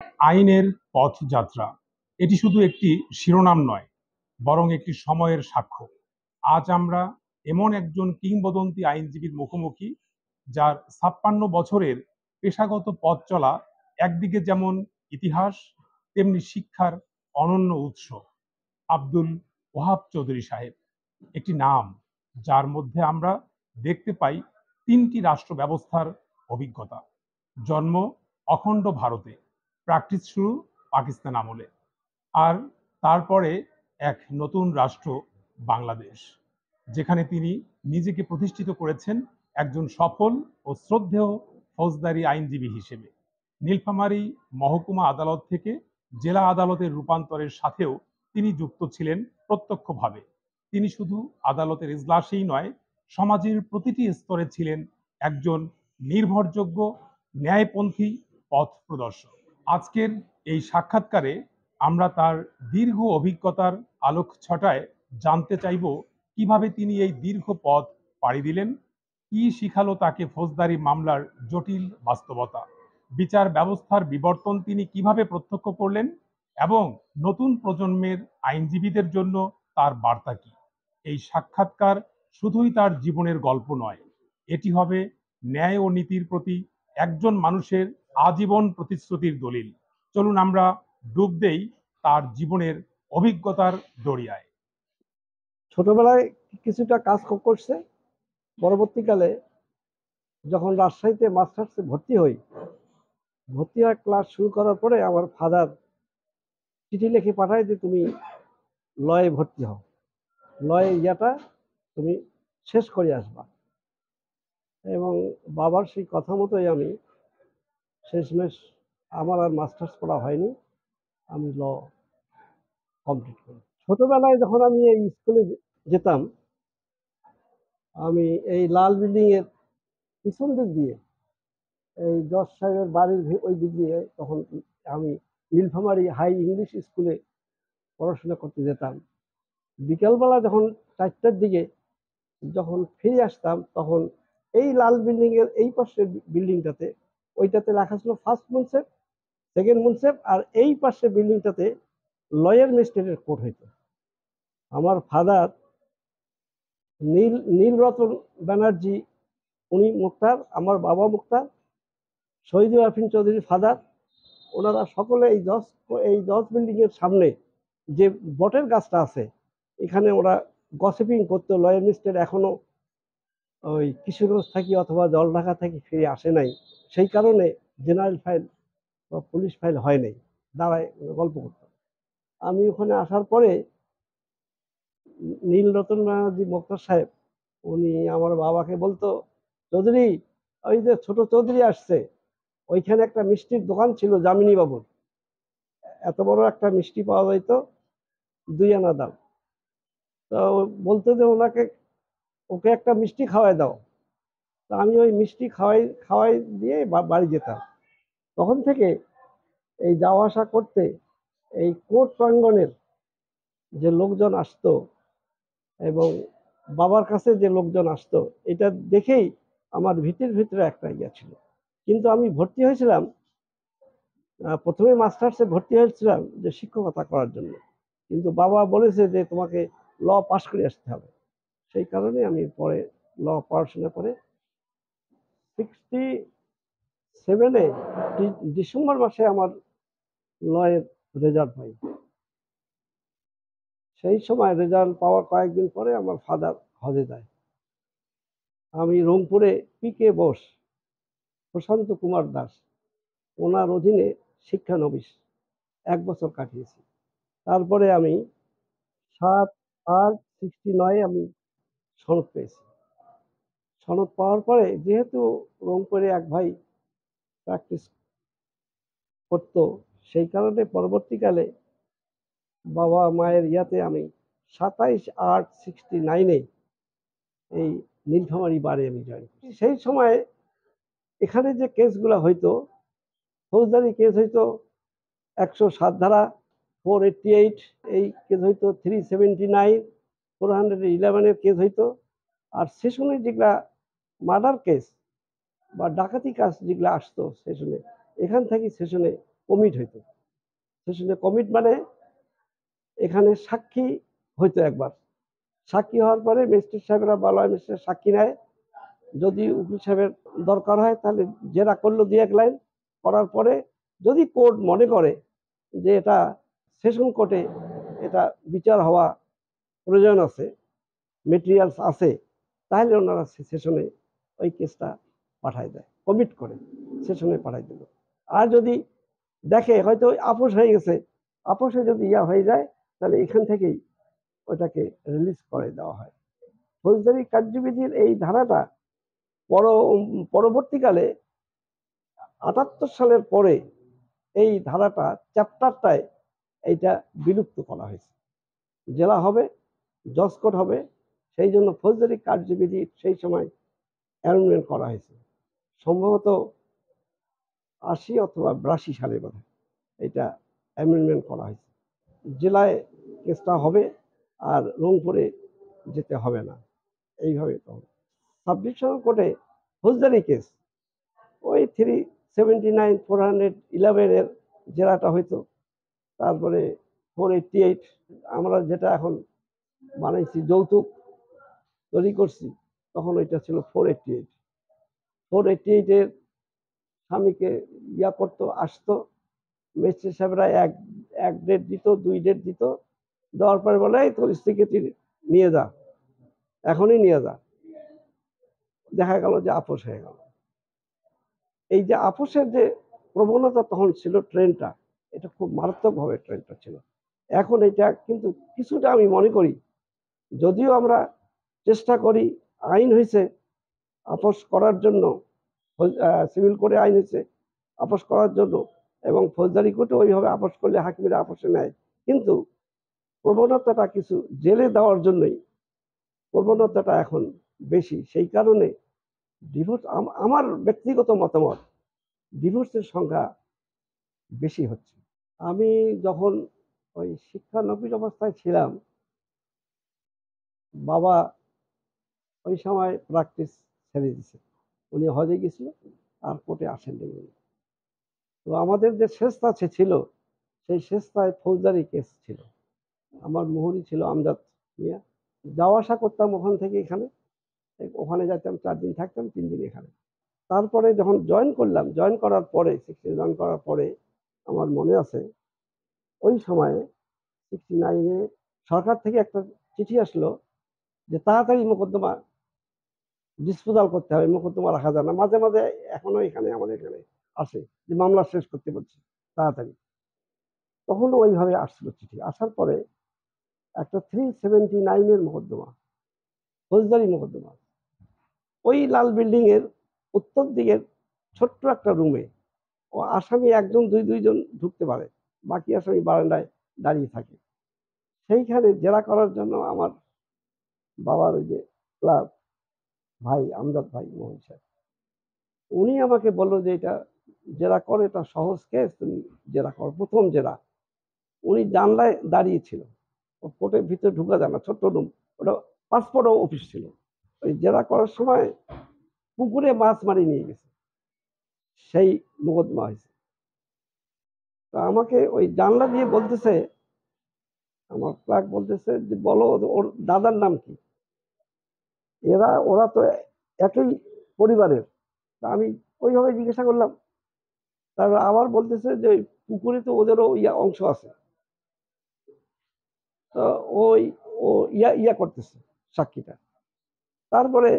আইনের পথযাত্রা এটি শুধু একটি শিরোনাম নয়, বরং একটি সময়ের সাক্ষ্য। আজ আমরা এমন একজন কিংবদন্তি আইনজীবীর মুখোমুখি, যার ৫৬ বছরের পেশাগত পথ চলা একদিকে যেমন ইতিহাস, তেমনি শিক্ষার অনন্য উৎস। আব্দুল ওহাব চৌধুরী সাহেব একটি নাম, যার মধ্যে আমরা দেখতে পাই তিনটি রাষ্ট্র ব্যবস্থার অভিজ্ঞতা। জন্ম অখণ্ড ভারতে, প্র্যাকটিস শুরু পাকিস্তান আমলে, আর তারপরে এক নতুন রাষ্ট্র বাংলাদেশ, যেখানে তিনি নিজেকে প্রতিষ্ঠিত করেছেন একজন সফল ও শ্রদ্ধেয় ফৌজদারি আইনজীবী হিসেবে। নীলফামারী মহকুমা আদালত থেকে জেলা আদালতের রূপান্তরের সাথেও তিনি যুক্ত ছিলেন প্রত্যক্ষভাবে। তিনি শুধু আদালতের ইজলাসেই নয়, সমাজের প্রতিটি স্তরে ছিলেন একজন নির্ভরযোগ্য ন্যায়পন্থী পথ প্রদর্শক। আজকের এই সাক্ষাৎকারে আমরা তার দীর্ঘ অভিজ্ঞতার আলোকছটায় জানতে চাইব কিভাবে তিনি এই দীর্ঘ পথ পাড়ি দিলেন, কি শিখালো তাকে ফৌজদারি মামলার জটিল বাস্তবতা, বিচার ব্যবস্থার বিবর্তন তিনি কিভাবে প্রত্যক্ষ করলেন, এবং নতুন প্রজন্মের আইনজীবীদের জন্য তার বার্তা কি। এই সাক্ষাৎকার শুধুই তার জীবনের গল্প নয়, এটি হবে ন্যায় ও নীতির প্রতি একজন মানুষের আজীবন প্রতিশ্রুতির দলিল। চলুন আমরা ডুব দেই তার জীবনের অভিজ্ঞতার দরিয়ায়। ছোটবেলায় কিছুটা কাজ করছে, পরবর্তীকালে যখন রাজশাহীতে মাস্টার্সে ভর্তি হই, ক্লাস শুরু করার পরে আমার ফাদার চিঠি লিখে পাঠায় যে তুমি লয়ে ভর্তি হও, লয়ে তুমি শেষ করে আসবা। এবং বাবার সেই কথা মতোই আমি শেষমেশ, আমার আর মাস্টার্স পড়া হয়নি, আমি ল কমপ্লিট করি। ছোটবেলায় যখন আমি এই স্কুলে যেতাম, আমি এই লাল বিল্ডিং এর পিছন দিক দিয়ে, এই জজ সাহেবের বাড়ির ওই দিক দিয়ে তখন আমি নীলফামারী হাই ইংলিশ স্কুলে পড়াশোনা করতে যেতাম। বিকালবেলা যখন 4টার দিকে যখন ফিরে আসতাম, তখন এই লাল বিল্ডিং এর এই পাশের বিল্ডিংটাতে, ওইটাতে লেখা ছিল ফার্স্ট মুনসেফ, সেকেন্ড মুনসেফ, আর এই পাশের বিল্ডিংটাতে লয়ার ম্যাজিস্ট্রেটের কোর্ট হইতো। আমার ফাদার নীলরতন ব্যানার্জি, উনি মুক্তার, আমার বাবা মুক্তার, শহীদুল আফিন চৌধুরী ফাদার, ওনারা সকলে এই জজ বিল্ডিং এর সামনে যে বটের গাছটা আছে, এখানে ওরা গসিপিং করতো। লয়ার মিস্টার এখনো ওই কিশোরগঞ্জ থাকি অথবা জলঢাকা থাকি ফিরে আসে নাই, সেই কারণে জেনারেল ফাইল বা পুলিশ ফাইল হয় নাই, দাঁড়ায় গল্প করতাম। আমি ওখানে আসার পরে নীলরতন ব্যানার্জি মোক্তার সাহেব, উনি আমার বাবাকে বলতো, চৌধুরী, ওই যে ছোট চৌধুরী আসছে, ওইখানে একটা মিষ্টির দোকান ছিল যামিনী বাবুর, এত বড় একটা মিষ্টি পাওয়া যাইতো 2 আনা দাম। তো বলতো যে ওকে একটা মিষ্টি খাওয়াই দাও। তো আমি ওই মিষ্টি খাওয়াই দিয়ে বাড়ি যেতাম। তখন থেকে এই যাওয়া আসা করতে এই কোর্ট প্রাঙ্গণের যে লোকজন আসতো এবং বাবার কাছে যে লোকজন আসতো, এটা দেখেই আমার ভিতরে একটা ইয়ে ছিল। কিন্তু আমি ভর্তি হয়েছিলাম, প্রথমে মাস্টার্সে ভর্তি হয়েছিলাম যে শিক্ষকতা করার জন্য, কিন্তু বাবা বলেছে যে তোমাকে ল পাশ করে আসতে হবে। সেই কারণে আমি পরে ল পড়াশোনা করে 67-এ ডিসেম্বর মাসে আমার লয়ের রেজাল্ট পাই। সেই সময় রেজাল্ট পাওয়ার কয়েকদিন পরে আমার ফাদার হজে যায়। আমি রংপুরে পিকে বোস, প্রশান্ত কুমার দাস, ওনার অধীনে শিক্ষানবিশ 1 বছর কাটিয়েছি। তারপরে আমি 7/8/69 আমি সনদ পেয়েছি। সনদ পাওয়ার পরে যেহেতু রংপুরে এক ভাই প্র্যাকটিস করতো, সেই কারণে পরবর্তীকালে বাবা মায়ের ইয়াতে আমি 27/8/69 এই নীলফামারী বারে আমি জয়েন করি। সেই সময় এখানে যে কেসগুলো হইতো, ফৌজদারি কেস হইতো 107 ধারা, 488, এই কেস হইতো 379, 411 এর কেস হইতো। আর সেশনে যেগুলা মার্ডার কেস বা ডাকাতি কাজ যেগুলা আসতো সেশনে, এখান থেকে সেশনে কমিট হইতো। সেশনে কমিট মানে এখানে সাক্ষী হইতো একবার, সাক্ষী হওয়ার পরে ম্যাজিস্ট্রেট সাহেবরা বলা হয় ম্যাজিস্ট্রেট সাক্ষী নেয়, যদি উকিল সাহেবের দরকার হয় তাহলে জেরা করলো 2-1 লাইন, করার পরে যদি কোর্ট মনে করে যে এটা সেশন কোর্টে এটা বিচার হওয়া প্রয়োজন আছে, মেটেরিয়ালস আছে, তাহলে ওনারা সেশনে ওই কেসটা পাঠায় দেয়, কমিট করে সেশনে পাঠাই দিল। আর যদি দেখে হয়তো আপোষ হয়ে গেছে, আপোষে যদি ইয়া হয়ে যায় তাহলে এখান থেকেই ওটাকে রিলিজ করে দেওয়া হয়। ফৌজদারি কার্যবিধির এই ধারাটা পরবর্তীকালে 78 সালের পরে এই ধারাটা চ্যাপ্টারটায় এইটা বিলুপ্ত করা হয়েছে। জেলা হবে, জজ কোর্ট হবে, সেই জন্য ফৌজদারি কার্যবিধি সেই সময় অ্যামেন্ডমেন্ট করা হয়েছে, সম্ভবত 80 অথবা 82 সালে বোধহয় এটা অ্যামেন্ডমেন্ট করা হয়েছে। জেলায় কেসটা হবে আর রংপুরে যেতে হবে না, এইভাবে তো হবে। সাবডিভিশনাল কোর্টে ফৌজদারি কেস ওই 379/411 এর জেরাটা হইতো, তারপরে 488 আমরা যেটা এখন বানাইছি যৌতুক তৈরি করছি, তখন ওইটা ছিল 488 এর স্বামীকে ইয়া করতো, আসতো ম্যাজিস্ট্রেট সাহেবরা এক ডেট দিত, 2 ডেট দিত, দেওয়ার পরে বলে তোর স্ত্রীকে নিয়ে যা, এখনই নিয়ে যা, দেখা গেল যে আপোষ হয়ে গেল। এই যে আপোষের যে প্রবণতা তখন ছিল, ট্রেনটা এটা খুব মারাত্মকভাবে ট্রেনটা ছিল। এখন এটা কিন্তু কিছুটা আমি মনে করি, যদিও আমরা চেষ্টা করি, আইন হয়েছে আপোষ করার জন্য, সিভিল কোর্টে আইন হয়েছে আপোষ করার জন্য, এবং ফৌজদারি কোর্টে ওইভাবে আপোষ করলে হাকিমেরা আপোষে নেয়, কিন্তু প্রবণতাটা কিছু জেলে দেওয়ার জন্যই প্রবণতাটা এখন বেশি। সেই কারণে ডিভোর্স, আমার ব্যক্তিগত মতামত, ডিভোর্সের সংখ্যা বেশি হচ্ছে। আমি যখন ওই শিক্ষানবিশ অবস্থায় ছিলাম, বাবা ওই সময় প্র্যাকটিস ছেড়ে দিছে, উনি হজে গেছিল আর কোর্টে আসেননি উনি। তো আমাদের যে শেষতা ছিল, সেই শেষতায় ফৌজদারি কেস ছিল, আমার মুহুরি ছিল আমজাদ মিয়া, যাওয়া আসা করতাম ওখান থেকে এখানে, ওখানে যেতাম 4 দিন থাকতাম, 3 দিন এখানে। তারপরে যখন জয়েন করলাম, জয়েন করার পরে 60 জয়েন করার পরে আমার মনে আছে ওই সময়ে 69-এ সরকার থেকে একটা চিঠি আসলো যে তাড়াতাড়ি মোকদ্দমা ডিসপোজাল করতে হবে, মোকদ্দমা রাখা যায় না। মাঝে মাঝে এখনো এখানে আমাদের এখানে আসে যে মামলা শেষ করতে বলছে তাড়াতাড়ি, তখন ওইভাবে আসছিল চিঠি। আসার পরে একটা 379-এর মোকদ্দমা, ফৌজদারি মোকদ্দমা, ওই লাল বিল্ডিং এর উত্তর দিকের ছোট্ট একটা রুমে, ও আসামি 1-2জন ঢুকতে পারে, বাকি আসামি বারান্দায় দাঁড়িয়ে থাকে। সেইখানে জেরা করার জন্য আমার বাবার ওই যে ক্লার্ক ভাই আমজাদ ভাই মোহন সাহেব, উনি আমাকে বললো যে এটা জেরা করে, এটা সহজ কেস, তুমি জেরা করো। প্রথম জেরা, উনি জানলায় দাঁড়িয়েছিল, কোর্টের ভিতরে ঢুকা যায় না, ছোট্ট রুম, ওটা পাসপোর্ট অফিস ছিল। ওই জেরা করার সময় পুকুরে মাছ মারি নিয়ে গেছে, সেই মোকদ্দমা হয়েছে। তা আমাকে ওই জানলা দিয়ে বলতেছে, আমার ক্লার্ক বলতেছে যে বলো ওর দাদার নাম কি, ওরা তো একই পরিবারের। তা আমি ওইভাবে জিজ্ঞাসা করলাম, তারপর আবার বলতেছে যে ওই পুকুরে তো ওদেরও অংশ আছে। তো ওই ও ইয়া করতেছে সাক্ষীটা। তারপরে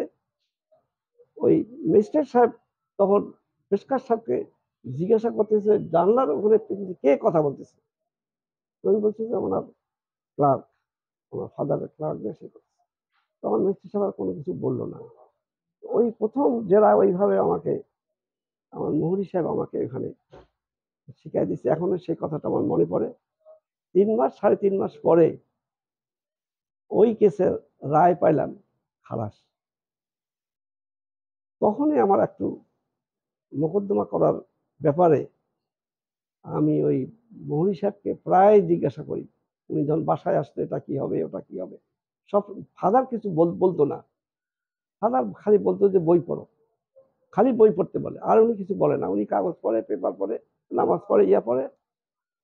ওই ম্যাজিস্ট্রেট সাহেব তখন পেশকার সাহেবকে জিজ্ঞাসা করতেছে জানলার ওখানে কে কথা বলতেছে। আমি বলছি যে আমার ক্লার্ক, আমার ফাদারের ক্লার্ক দেশে। তখন ম্যাজিস্ট্রেট সাহেব আর কোনো কিছু বললো না। ওই প্রথম জেরা ওইভাবে আমাকে আমার মুহুরী সাহেব আমাকে ওখানে শিখাই দিচ্ছে, এখনো সেই কথাটা আমার মনে পড়ে। 3-3.5 মাস পরে ওই কেসের রায় পাইলাম খালাস। তখনই আমার একটু মোকদ্দমা করার ব্যাপারে আমি ওই মুহুরী সাহেবকে প্রায় জিজ্ঞাসা করি, উনি যখন বাসায় আসতো এটা কি হবে ওটা কি হবে, সব ফাদার কিছু বলতো না, ফাদার খালি বলতো যে বই পড়ো, খালি বই পড়তে বলে, আর উনি কিছু বলে না, উনি কাগজ পড়ে, পেপার পড়ে, নামাজ পড়ে পড়ে,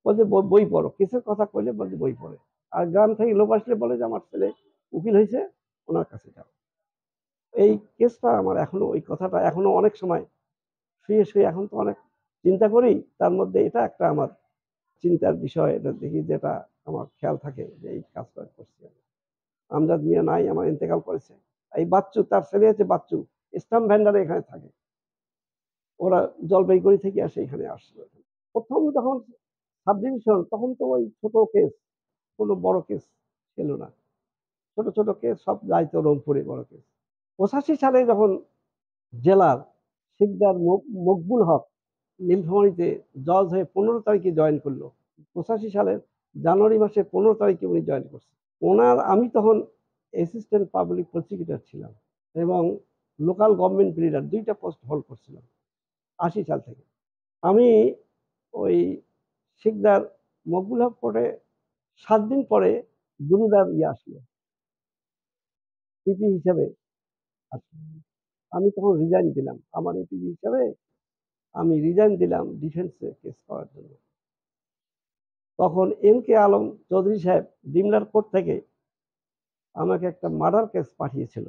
বলছে বই পড়ো, কেসের কথা কইলে বলছে বই পড়ে। আর গ্রাম থেকে লোক আসলে বলে যে আমার ছেলে উকিল হয়েছে, ওনার কাছে যাও। এই কেসটা আমার এখনো, ওই কথাটা এখনো অনেক সময় শুয়ে শুয়ে এখন তো অনেক চিন্তা করি, তার মধ্যে এটা একটা আমার চিন্তার বিষয়। এটা দেখি যেটা আমার খেয়াল থাকে যে এই কাজটা করছি। আমজাদ মিয়া নাই, আমার ইন্তেকাল করেছে। এই বাচ্চু, তার ছেলে আছে বাচ্চু, স্টাম্প ভ্যান্ডারে এখানে থাকে। ওরা জলপাইগুড়ি থেকে আসে, এখানে আসলো। প্রথম যখন সাব ডিভিশন, তখন তো ওই ছোট কেস, কোনো বড় কেস ছিল না। ছোট ছোট কেস সব যাইতো রংপুরে, বড় কেস। 85 সালে যখন জেলার শিকদার মকবুল হক নীলফামারীতে জজ হয়ে 15 তারিখে জয়েন করলো। 85 সালের জানুয়ারি মাসে 15 তারিখে উনি জয়েন করছেন। আমি তখন অ্যাসিস্ট্যান্ট পাবলিক প্রসিকিউটর ছিলাম এবং লোকাল গভর্নমেন্ট লিডার, 2টা পোস্ট হোল্ড করছিলাম 80 সাল থেকে। আমি ওই শিকদার মকবুল হক কোর্টে 7 দিন পরে দুরুদার আসলো, পিপি হিসাবে আসলো। আমি তখন রিজাইন দিলাম, আমার এপিপি হিসাবে আমি রিজাইন দিলাম ডিফেন্সে কেস করার জন্য। তখন এম কে আলম চৌধুরী সাহেব ডিমলার কোর্ট থেকে আমাকে একটা মার্ডার কেস পাঠিয়েছিল।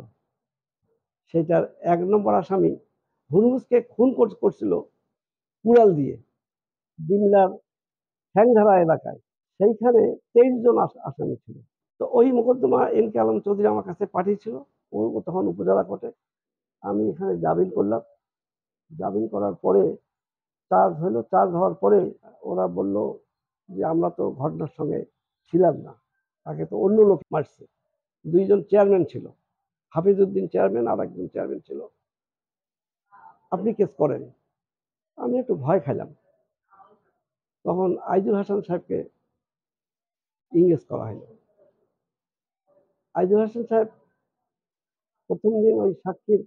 সেটার 1 নম্বর আসামি হুরমুজকে খুন করছিল কুড়াল দিয়ে ডিমলার ঠ্যাংধারা এলাকায়। সেইখানে 23 জন আসামি ছিল। তো ওই মোকদ্দমা এম কে আলম চৌধুরী আমার কাছে পাঠিয়েছিল, ও তখন উপজেলা কোর্টে। আমি এখানে জামিন করলাম। জামিন করার পরে চার্জ হলো। চার্জ হওয়ার পরে ওরা বলল যে আমরা তো ঘটনার সঙ্গে ছিলাম না, তাকে তো অন্য লোক মারছে। 2 জন চেয়ারম্যান ছিল, হাফিজউদ্দিন চেয়ারম্যান আর একজন চেয়ারম্যান ছিল, আপনি কেস করেন। আমি একটু ভয় খাইলাম। তখন আইজুল হাসান সাহেবকে ইংগেজ করা হলো। আইজুল হাসান সাহেব প্রথম দিন ওই সাক্ষীর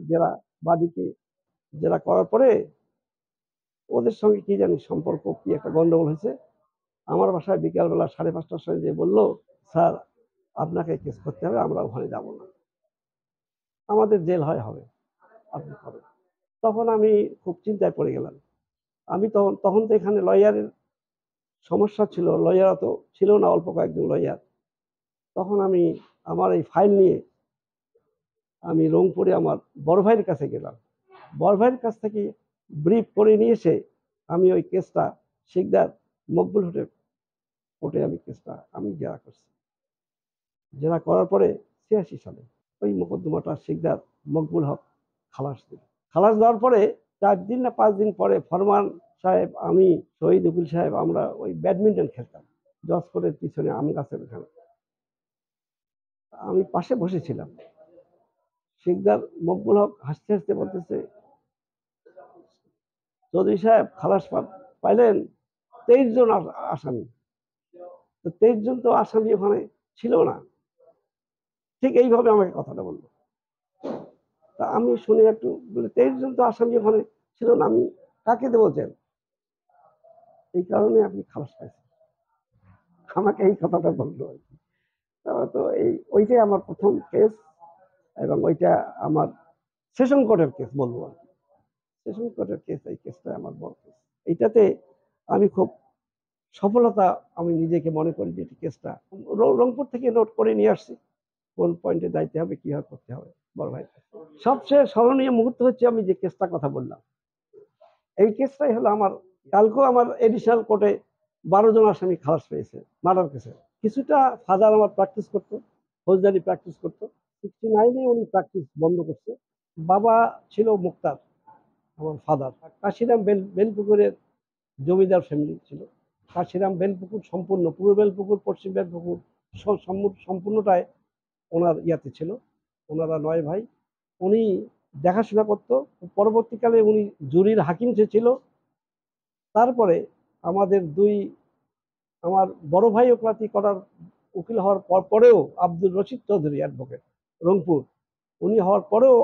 জেরা, বাদীকে জেরা করার পরে ওদের সঙ্গে কি জানি সম্পর্ক, কি একটা গন্ডগোল হয়েছে। আমার বাসায় বিকালবেলা 5:30টার সময় যে বললো, স্যার আপনাকে কেস করতে হবে, আমরা ওখানে যাব না, আমাদের জেল হবে, আপনি করেন। তখন আমি খুব চিন্তায় পড়ে গেলাম। আমি তখন তখন তো এখানে লয়ারের সমস্যা ছিল, লয়ার তো ছিল না, অল্প কয়েকজন লয়ার। তখন আমি আমার এই ফাইল নিয়ে আমি রংপুরে আমার বড় ভাইয়ের কাছে গেলাম। বড় ভাইয়ের কাছ থেকে ব্রিফ করে নিয়ে এসে আমি ওই কেসটা শিকদার মকবুল কোর্টে আমি কেসটা আমি জেরা করছি। জেরা করার পরে 86 সালে ওই মোকদ্দমাটা শিকদার মকবুল হক খালাস দিল। খালাস দেওয়ার পরে 4 দিন না 5 দিন পরে ফরমান সাহেব, আমি, শহীদ উকিল সাহেব, আমরা ওই ব্যাডমিন্টন খেলতাম জজ কোর্টের পিছনে আম গাছের ওখানে। আমি পাশে বসেছিলাম। শিকদার মকবুল হক হাসতে হাসতে বলতেছে, চৌধুরী সাহেব খালাস পাইলেন, 23 জন আসামি। তো 23 জন তো আসামি ওখানে ছিল না। ঠিক এইভাবে আমাকে কথাটা বললো। তা আমি শুনে একটু বলে, 23 জন তো আসামি ওখানে ছিল না, আমি কাকে দেবো জেল? এই কারণে আপনি খালাস পাইছেন, আমাকে এই কথাটা বললো আর কি। তো ওইটাই আমার প্রথম কেস এবং ওইটা আমার সেশন কোর্টের কেস বলবো আর কি। সেশন কোর্টের কেস, এই কেসটা আমার বড় কেস। এইটাতে আমি খুব সফলতা আমি নিজেকে মনে করি যে কেসটা রংপুর থেকে নোট করে নিয়ে আসছি, কোন পয়েন্টে যাইতে হবে, কিভাবে করতে হবে বড় ভাই। সবচেয়ে স্মরণীয় মুহূর্ত হচ্ছে আমি যে কেসটা কথা বললাম, এই কেসটাই হলো আমার, কালকেও আমার এডিশনাল কোর্টে 12 জন আসামি খালাস পেয়েছে মার্ডার কেসে। কিছুটা ফাদার আমার প্র্যাকটিস করতো, ফৌজদারি প্র্যাকটিস করতো। 69-এ উনি প্র্যাকটিস বন্ধ করছে। বাবা ছিল মুক্তার, আমার ফাদার। কাশিরাম বেলপুকুরের জমিদার ফ্যামিলি ছিল। কাশিরাম বেলপুকুর সম্পূর্ণ, পূর্ব বেলপুকুর, পশ্চিম বেলপুকুর সম্পূর্ণটাই ওনার ইয়াতে ছিল। ওনারা 9 ভাই। উনি দেখাশোনা করতো। পরবর্তীকালে উনি জুরির হাকিম ছিল। তারপরে আমাদের আমার বড় ভাই ওকালতি করার, উকিল হওয়ার পরেও আব্দুল রশিদ চৌধুরী অ্যাডভোকেট, রংপুর, উনি হওয়ার পরেও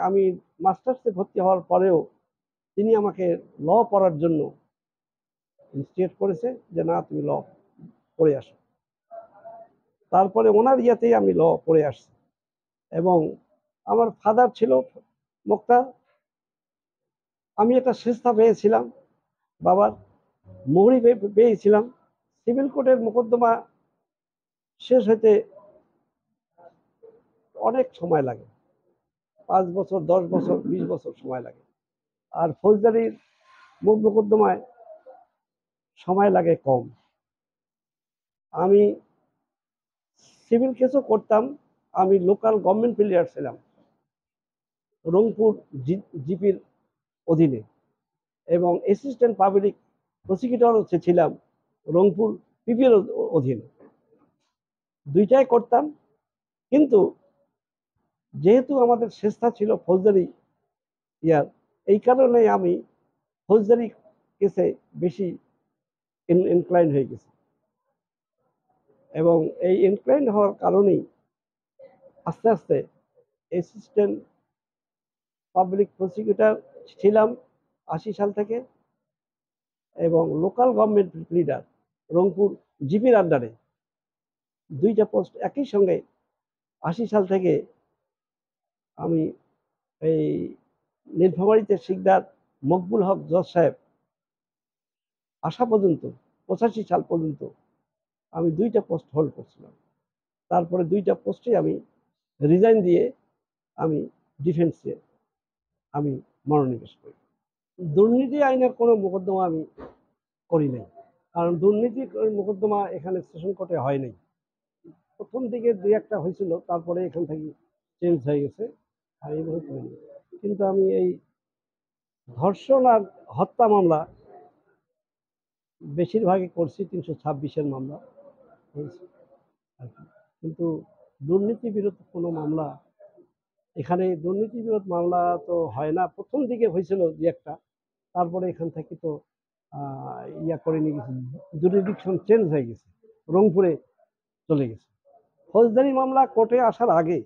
আমি মাস্টার্সে ভর্তি হওয়ার পরেও তিনি আমাকে ল পড়ার জন্য ইনস্টিগেট করেছে যে না, তুমি ল পড়ে আসো। তারপরে ওনার ইয়াতেই আমি ল পড়ে আসছি। এবং আমার ফাদার ছিল মুক্তার। আমি একটা সংস্থা পেয়েছিলাম বাবার মোহরি পেয়েছিলাম। সিভিল কোর্টের মোকদ্দমা শেষ হতে অনেক সময় লাগে, 5 বছর, 10 বছর, 20 বছর সময় লাগে। আর ফৌজদারির মোকদ্দমায় সময় লাগে কম। আমি সিভিল কেসও করতাম। আমি লোকাল গভর্নমেন্ট প্লেয়ার ছিলাম রংপুর জিপির অধীনে, এবং অ্যাসিস্ট্যান্ট পাবলিক প্রসিকিউটর ছিলাম রংপুর পিপির অধীনে। দুইটাই করতাম, কিন্তু যেহেতু আমাদের চেষ্টা ছিল ফৌজদারি ইয়ার, এই কারণে আমি ফৌজদারি কেসে বেশি ইনক্লাইন হয়ে গেছি, এবং এই ইনক্লাইন হওয়ার কারণেই আস্তে আস্তে অ্যাসিস্ট্যান্ট পাবলিক প্রসিকিউটর ছিলাম 80 সাল থেকে, এবং লোকাল গভর্নমেন্ট লিডার রংপুর জিপির আন্ডারে দুইটা পোস্ট একই সঙ্গে 80 সাল থেকে আমি এই নীলফামারীতে শিকদার মকবুল হক জজ সাহেব আসা পর্যন্ত 85 সাল পর্যন্ত আমি দুইটা পোস্ট হোল্ড করছিলাম। তারপরে দুইটা পোস্টে আমি রিজাইন দিয়ে আমি ডিফেন্সে আমি মনোনিবেশ করি। দুর্নীতি আইনের কোনো মোকদ্দমা আমি করি নাই, কারণ দুর্নীতি মোকদ্দমা এখানে সেশন কোর্টে হয় নাই। প্রথম দিকে দুই একটা হয়েছিল, তারপরে এখান থেকে চেঞ্জ হয়ে গেছে, আর এইভাবে করিনি। কিন্তু আমি এই ধর্ষণ আর হত্যা মামলা বেশিরভাগই করছি, 326-এর মামলা হয়েছে আর কি। কিন্তু দুর্নীতি বিরোধ কোনো মামলা এখানে, দুর্নীতি বিরোধ মামলা তো হয় না। প্রথম দিকে হয়েছিল দুই একটা, তারপরে এখান থেকে তো ইয়া করে নিয়ে গেছে, জুরিডিকশন চেঞ্জ হয়ে গেছে, রংপুরে চলে গেছে। ফৌজদারি মামলা কোর্টে আসার আগে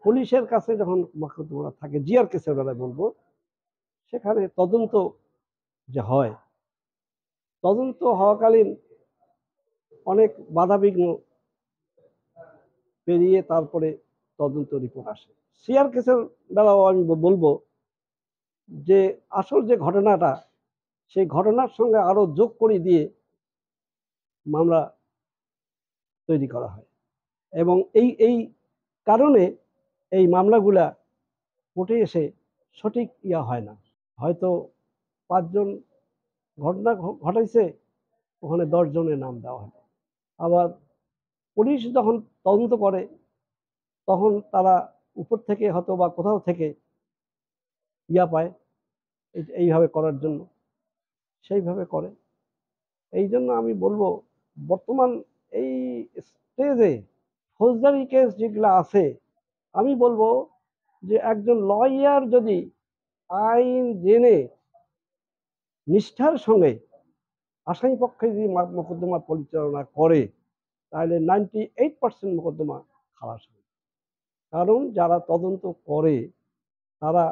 পুলিশের কাছে যখন মোকদ্দমা থাকে, জিআর কেসের বেলায় বলবো, সেখানে তদন্ত যে হয়, তদন্ত হওয়াকালীন অনেক বাধাবিঘ্ন পেরিয়ে তারপরে তদন্ত রিপোর্ট আসে। সিআর কেসের বেলাও আমি বলবো যে আসল যে ঘটনাটা, সেই ঘটনার সঙ্গে আরো যোগ করে দিয়ে মামলা তৈরি করা হয়, এবং এই এই কারণে এই মামলাগুলা কোর্টে এসে সঠিক ইয়া হয় না। হয়তো 5 জন ঘটনা ঘটাইছে, ওখানে 10 জনের নাম দেওয়া হয়। আবার পুলিশ যখন তদন্ত করে, তখন তারা উপর থেকে হয়তো বা কোথাও থেকে ইয়া পায় এইভাবে করার জন্য, সেইভাবে করে। এই জন্য আমি বলবো, বর্তমান এই স্টেজে ফৌজদারি কেস যেগুলো আছে, আমি বলবো যে একজন লয়ার যদি আইন জেনে নিষ্ঠার সঙ্গে আসামি পক্ষে যদি মোকদ্দমা পরিচালনা করে, তাহলে 98% মোকদ্দমা খালাস হবে। কারণ যারা তদন্ত করে তারা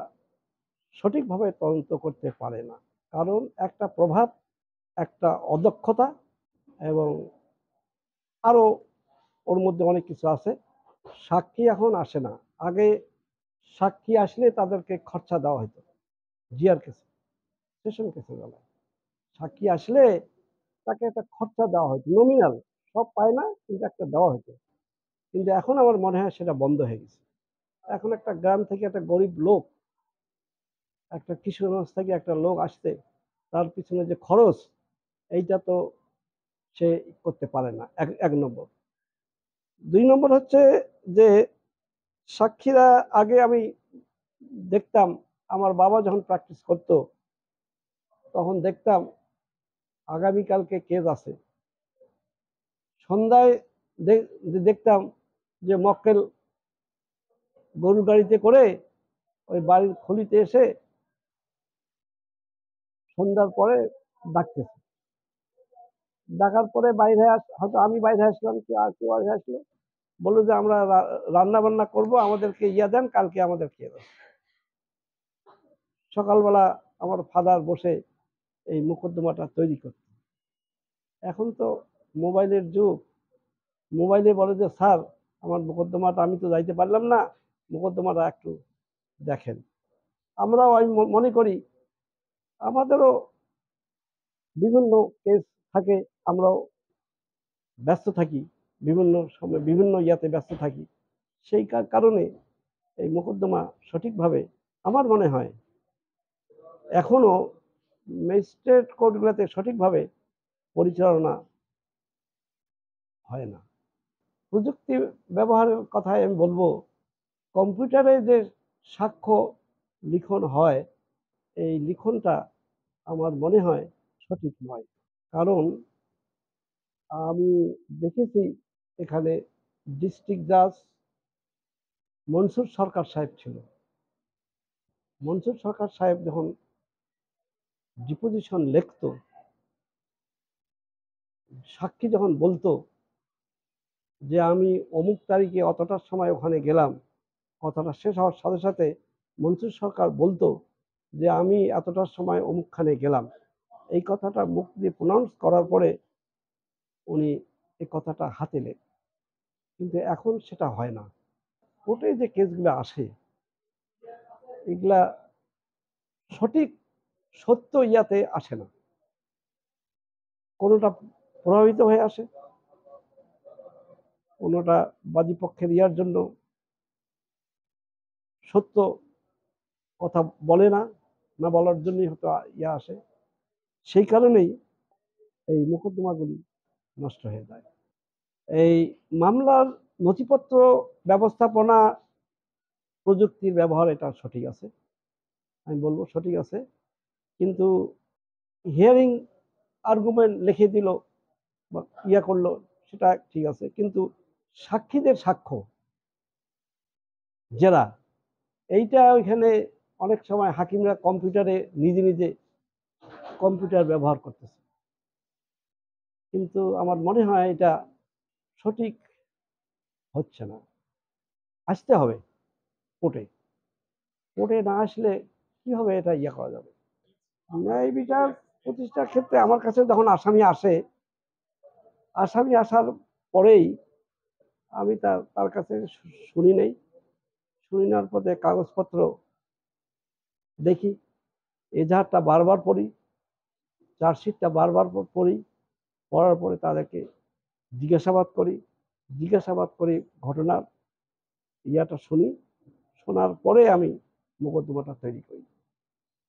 সঠিকভাবে তদন্ত করতে পারে না, কারণ একটা প্রভাব, একটা অদক্ষতা, এবং আরো ওর মধ্যে অনেক কিছু আছে। সাক্ষী এখন আসে না, আগে সাক্ষী আসলে তাদেরকে খরচা দেওয়া হতো। জিআর কেসে, সেশন কেসে বেলায় সাক্ষী আসলে তাকে একটা খরচা দেওয়া হতো, নমিনাল, সব পায় না, কিন্তু একটা দেওয়া হতো। কিন্তু এখন আমার মনে হয় সেটা বন্ধ হয়ে গেছে। এখন একটা গ্রাম থেকে একটা গরিব লোক, একটা কিশোরগঞ্জ থেকে একটা লোক আসতে, তার পিছনে যে খরচ, এইটা তো সে করতে পারে না, এক নম্বর। 2 নম্বর হচ্ছে যে সাক্ষীরা, আগে আমি দেখতাম, আমার বাবা যখন প্র্যাকটিস করতো তখন দেখতাম আগামীকালকে কেস আছে, সন্ধ্যায় দেখতাম যে মক্কেল গরু গাড়িতে করে ওই বাড়ির খলিতে এসে সন্ধ্যার পরে ডাকতেছে। ডাকার পরে বাইরে হয়তো আমি বাইরে আসলাম, কি আর কেউ বাইরে আসলো, বললো যে আমরা রান্না বান্না করবো, আমাদেরকে ইয়া দেন, কালকে আমাদের খেয়ে দেন। সকালবেলা আমার ফাদার বসে এই মোকদ্দমাটা তৈরি করত। এখন তো মোবাইলের যুগ, মোবাইলে বলে যে স্যার আমার মোকদ্দমাটা, আমি তো যাইতে পারলাম না, মোকদ্দমাটা একটু দেখেন। আমরাও আমি মনে করি আমাদেরও বিভিন্ন কেস থাকে, আমরাও ব্যস্ত থাকি, বিভিন্ন সময় বিভিন্ন ইয়াতে ব্যস্ত থাকি। সেই কারণে এই মোকদ্দমা সঠিকভাবে আমার মনে হয় এখনো ম্যাজিস্ট্রেট কোর্টগুলোতে সঠিকভাবে পরিচালনা হয় না। প্রযুক্তি ব্যবহারের কথায় আমি বলবো, কম্পিউটারে যে সাক্ষ্য লিখন হয়, এই লিখনটা আমার মনে হয় সঠিক নয়। কারণ আমি দেখেছি এখানে ডিস্ট্রিক্ট জাজ মনসুর সরকার সাহেব ছিল। মনসুর সরকার সাহেব যখন ডিপোজিশন লিখতো, সাক্ষী যখন বলতো যে আমি অমুক তারিখে অতটার সময় ওখানে গেলাম, কথাটা শেষ হওয়ার সাথে সাথে মনসুর সরকার বলতো যে আমি এতটার সময় অমুকখানে গেলাম। এই কথাটা মুখ দিয়ে প্রনাউন্স করার পরে উনি এই কথাটা হাতে নেন। কিন্তু এখন সেটা হয় না। কোর্টে যে কেসগুলো আসে, এগুলা সঠিক সত্য ইয়াতে আসে না, কোনোটা প্রভাবিত হয়ে আসে, কোনোটা বাদী পক্ষের ইয়ার জন্য সত্য কথা বলে না, না বলার জন্যই হয়তো ইয়া আসে। সেই কারণেই এই মোকদ্দমাগুলি নষ্ট হয়ে যায়। এই মামলার নথিপত্র ব্যবস্থাপনা প্রযুক্তির ব্যবহার এটা সঠিক আছে, আমি বলবো সঠিক আছে। কিন্তু হিয়ারিং আর্গুমেন্ট লিখে দিল বা ইয়া করলো, সেটা ঠিক আছে, কিন্তু সাক্ষীদের সাক্ষ্য জেরা, এইটা ওইখানে অনেক সময় হাকিমরা কম্পিউটারে নিজে নিজে কম্পিউটার ব্যবহার করতেছে। কিন্তু আমার মনে হয় এটা সঠিক হচ্ছে না। আসতে হবে কোর্টে, কোর্টে না আসলে কিভাবে এটা ইয়ে করা যাবে। ন্যায় বিচার প্রতিষ্ঠার ক্ষেত্রে আমার কাছে যখন আসামি আসে, আসামি আসার পরেই আমি তার কাছে শুনি নেই, শুনি নেওয়ার পরে কাগজপত্র দেখি, এজাহারটা বারবার পড়ি, চার্জশিটটা বারবার পড়ি, পড়ার পরে তাদেরকে জিজ্ঞাসাবাদ করি, জিজ্ঞাসাবাদ করে ঘটনার ইয়াটা শুনি, শোনার পরে আমি মোকদ্দমাটা তৈরি করি।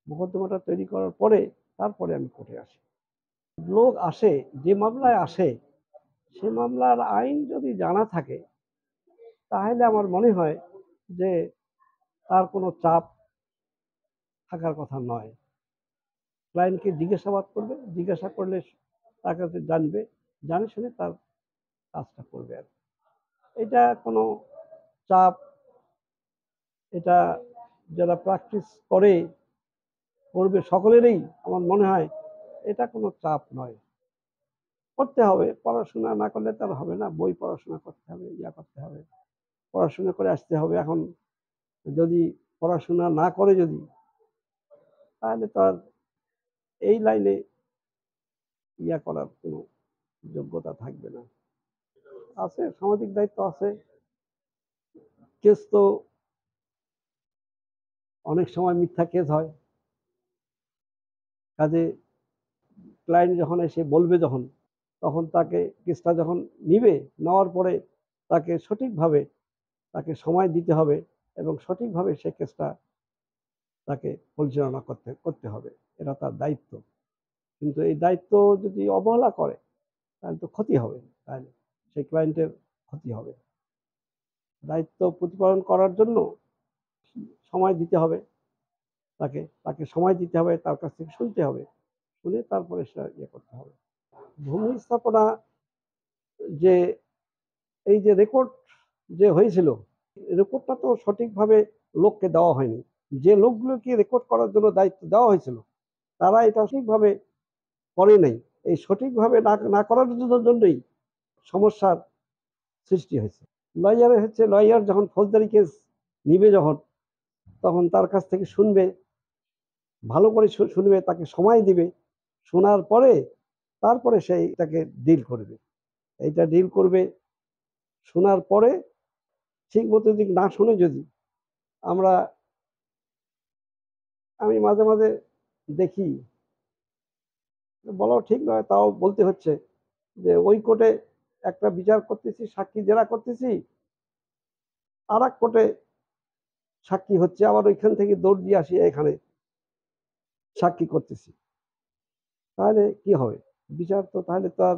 মোকদ্দমাটা তৈরি করার পরে তারপরে আমি কোর্টে আসি। লোক আসে, যে মামলায় আসে সে মামলার আইন যদি জানা থাকে, তাহলে আমার মনে হয় যে তার কোনো চাপ থাকার কথা নয়। ক্লায়েন্টকে জিজ্ঞাসাবাদ করবে, জিজ্ঞাসা করলে তার কাছে জানবে, জানে শুনে তার কাজটা করবে। আর এটা কোনো চাপ, এটা যারা প্র্যাকটিস করবে সকলেরই আমার মনে হয় এটা কোনো চাপ নয়। করতে হবে, পড়াশোনা না করলে তার হবে না, বই পড়াশোনা করতে হবে, ইয়া করতে হবে, পড়াশোনা করে আসতে হবে। এখন যদি পড়াশোনা না করে যদি, তাহলে তার এই লাইনে ইয়া করার কোনো যোগ্যতা থাকবে না। আছে, সামাজিক দায়িত্ব আছে। কেস তো অনেক সময় মিথ্যা কেস হয়, কাজে ক্লায়েন্ট যখন এসে বলবে, তখন তাকে কেসটা যখন নিবে, নেওয়ার পরে তাকে সঠিকভাবে তাকে সময় দিতে হবে এবং সঠিকভাবে সে কেসটা তাকে পরিচালনা করতে হবে, এটা তার দায়িত্ব। কিন্তু এই দায়িত্ব যদি অবহেলা করে তাহলে তো ক্ষতি হবে, তাহলে সেই ক্লায়েন্টের ক্ষতি হবে। দায়িত্ব প্রতিপালন করার জন্য সময় দিতে হবে, তাকে তাকে সময় দিতে হবে, তার কাছ থেকে শুনতে হবে, শুনে তারপরে সেটা ইয়ে করতে হবে। ভূমি স্থাপনা যে এই যে রেকর্ড যে হয়েছিল, রেকর্ডটা তো সঠিকভাবে লোককে দেওয়া হয়নি। যে লোকগুলোকে রেকর্ড করার জন্য দায়িত্ব দেওয়া হয়েছিল তারা এটা সঠিকভাবে করে নাই। এই সঠিকভাবে না করার জন্যই সমস্যার সৃষ্টি হয়েছে। লয়ার যখন ফৌজদারি কেস নিবে, তখন তার কাছ থেকে শুনবে, ভালো করে শুনবে, তাকে সময় দিবে, শোনার পরে তারপরে তাকে ডিল করবে। এইটা ডিল করবে, শোনার পরে ঠিক মতো যদি না শুনে, যদি আমরা আমি মাঝে মাঝে দেখি বলাও ঠিক নয়, তাও বলতে হচ্ছে যে ওই কোর্টে একটা বিচার করতেছি, সাক্ষী জেরা করতেছি, আর এক কোর্টে সাক্ষী হচ্ছে, আবার ওইখান থেকে দৌড় দিয়ে আসি এখানে সাক্ষী করতেছি। তাহলে কি হবে? বিচার তো তাহলে তো আর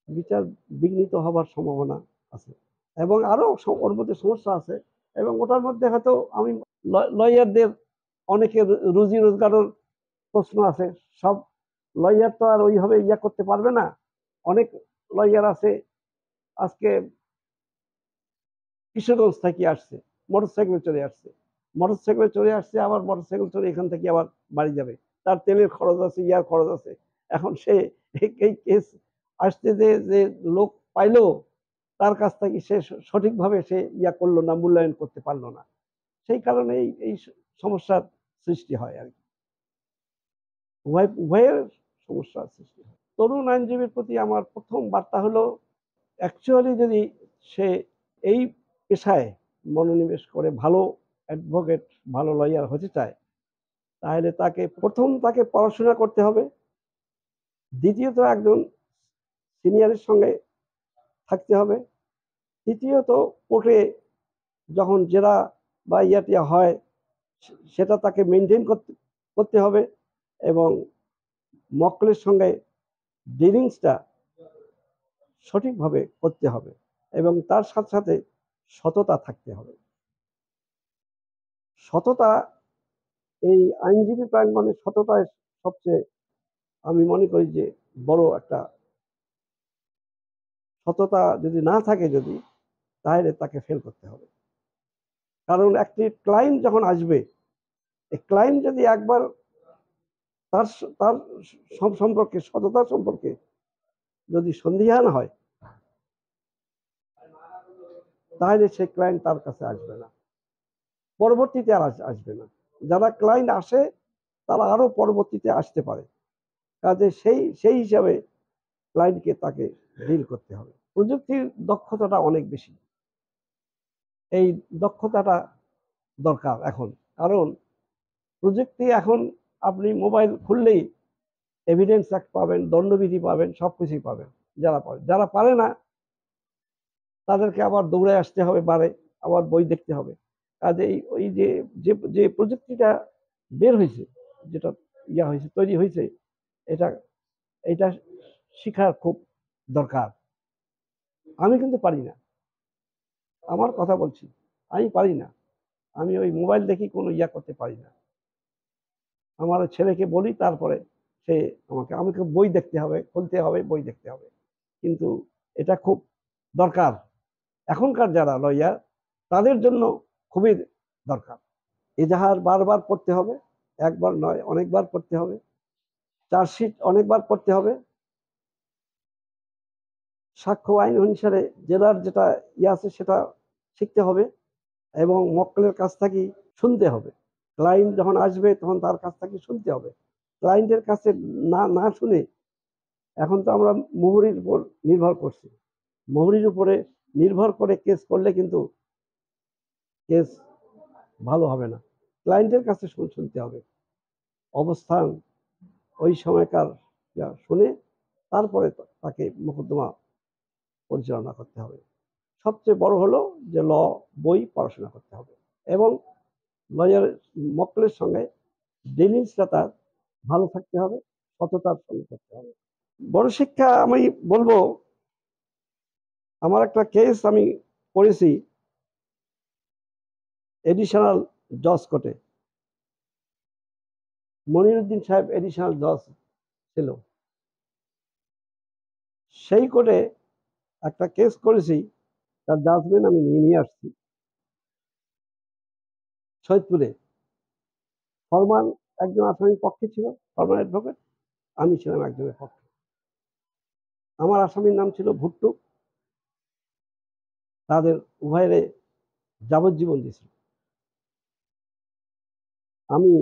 বিচার বিঘ্নিত হবার সম্ভাবনা আছে, এবং আরো ওর মধ্যে সমস্যা আছে। এবং ওটার মধ্যে হয়তো আমি লয়ারদের অনেকের রুজি রোজগারের প্রশ্ন আছে। সব লয়ার তো আর ওইভাবে ইয়া করতে পারবে না। অনেক লয়ার আছে আজকে কিশোরগঞ্জ থেকে আসছে, মোটরসাইকেলে চলে আসছে, আবার মোটরসাইকেল চলে এখান থেকে আবার বাড়ি যাবে। তার তেলের খরচ আছে, ইয়ার খরচ আছে। এখন সে এই কেস আসতে যে যে লোক পাইলো, তার কাছ থেকে সে সঠিকভাবে সে ইয়া করলো না, মূল্যায়ন করতে পারলো না। সেই কারণে এই সমস্যার সৃষ্টি হয় আর কি। উভয়ের সমস্যার সৃষ্টি হয়। তরুণ আইনজীবীর প্রতি আমার প্রথম বার্তা হলো, অ্যাকচুয়ালি যদি সে এই পেশায় মনোনিবেশ করে ভালো অ্যাডভোকেট, ভালো লয়ার হতে চায়, তাহলে তাকে পড়াশোনা করতে হবে। দ্বিতীয়ত একজন সিনিয়রের সঙ্গে থাকতে হবে। তৃতীয়ত কোর্টে যখন জেরা বা ইয়াটিয়া হয় সেটা তাকে মেনটেন করতে হবে, এবং মক্কেলের সঙ্গে ডিলিংসটা সঠিকভাবে করতে হবে, এবং তার সাথে সাথে সততা থাকতে হবে। সততা, এই আইনজীবী প্রাঙ্গণে সততায় সবচেয়ে, আমি মনে করি যে বড় একটা, সততা যদি না থাকে তাহলে তাকে ফেল করতে হবে। কারণ একটি ক্লায়েন্ট যখন আসবে, এই ক্লায়েন্ট যদি একবার তার তার সম্পর্কে, সততা সম্পর্কে যদি সন্দিহান হয়, তাহলে সে ক্লায়েন্ট তার কাছে আসবে না, পরবর্তীতে আর আসবে না। যারা ক্লায়েন্ট আসে তারা আরো পরবর্তীতে আসতে পারে। কাজে সেই হিসাবে ক্লায়েন্টকে তাকে ডিল করতে হবে। প্রযুক্তির দক্ষতাটা অনেক বেশি, এই দক্ষতাটা দরকার এখন। কারণ প্রযুক্তি এখন, আপনি মোবাইল খুললেই এভিডেন্স অ্যাক্ট পাবেন, দণ্ডবিধি পাবেন, সবকিছুই পাবেন। যারা পারে না তাদেরকে আবার দৌড়ে আসতে হবে বারে, আবার বই দেখতে হবে। কাজেই ওই যে যে প্রযুক্তিটা বের হয়েছে, যেটা তৈরি হয়েছে, এটা এটা শিখার খুব দরকার। আমি কিন্তু পারি না, আমার কথা বলছি, আমি পারি না। আমি ওই মোবাইল দেখি কোনো করতে পারি না। আমার ছেলেকে বলি, তারপরে সে আমাকে বই দেখতে হবে, খুলতে হবে, বই দেখতে হবে। কিন্তু এটা খুব দরকার এখনকার যারা লয়ার, তাদের জন্য খুবই দরকার। এজাহার বারবার পড়তে হবে, একবার নয় অনেকবার পড়তে হবে। চার্জশিট অনেকবার পড়তে হবে। সাক্ষ্য আইন অনুসারে জেলার যেটা আছে সেটা শিখতে হবে, এবং মক্কেলের কাছ থেকে শুনতে হবে। ক্লায়েন্ট যখন আসবে তখন তার কাছ থেকে শুনতে হবে। ক্লায়েন্টের কাছে না না শুনে, এখন তো আমরা মোহরির উপর নির্ভর করছি, মোহরির উপরে নির্ভর করে কেস করলে কিন্তু কেস ভালো হবে না। ক্লায়েন্টের কাছে শুনতে হবে, অবস্থান ওই সময়কার শুনে তারপরে তাকে মোকদ্দমা পরিচালনা করতে হবে। সবচেয়ে বড় হলো যে বই পড়াশোনা করতে হবে, এবং লয়ার মক্কেলের সঙ্গে ডিলিংসটা তার ভালো থাকতে হবে, সততার সঙ্গে করতে হবে। বড় শিক্ষা আমি বলবো, আমার একটা কেস আমি করেছি এডিশনাল জজ কোর্টে। মনিরুদ্দিন সাহেব এডিশনাল জজ ছিল। সেই কোর্টে একটা কেস করেছি, তার জাজমেন্ট আমি নিয়ে আসছি সৈয়দপুরে। ফরমান একজন আসামির পক্ষে ছিল, ফরমান অ্যাডভোকেট, আমি ছিলাম একজনের পক্ষে। আমার আসামির নাম ছিল ভুট্টু। তাদের উভয়ের যাবজ্জীবন দিয়েছিল। আমি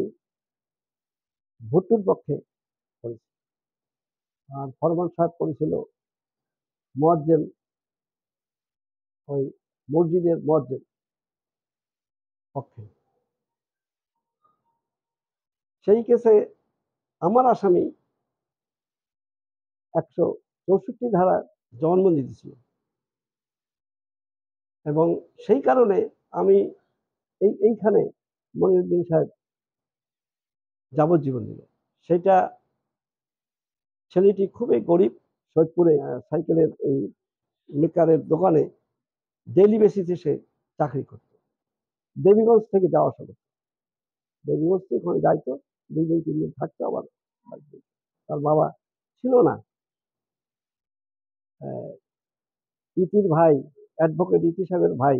ভুট্টুর পক্ষে করেছি, আর ফরমান সাহেব করেছিল মুয়াজ্জেম, ওই মসজিদের মুয়াজ্জেম পক্ষে। সেই কেসে আমার আসামি 164 ধারা জবানবন্দি দিয়েছিল এবং সেই কারণে আমি এইখানে মনিরুদ্দিন সাহেব যাবজ্জীবন দিল। সেটা ছেলেটি খুবই গরিব, সৈয়দপুরে সাইকেলের এই মেকারের দোকানে ডেইলি বেসিসে সে চাকরি করত। দেবীগঞ্জ থেকে যাওয়া আসা করত, দেবীগঞ্জ থেকে ওখানে যাইতো, 2 দিন 3 দিন থাকতো, আবার তার বাবা ছিল না। ইতির ভাই, অ্যাডভোকেট ইতি সাহেবের ভাই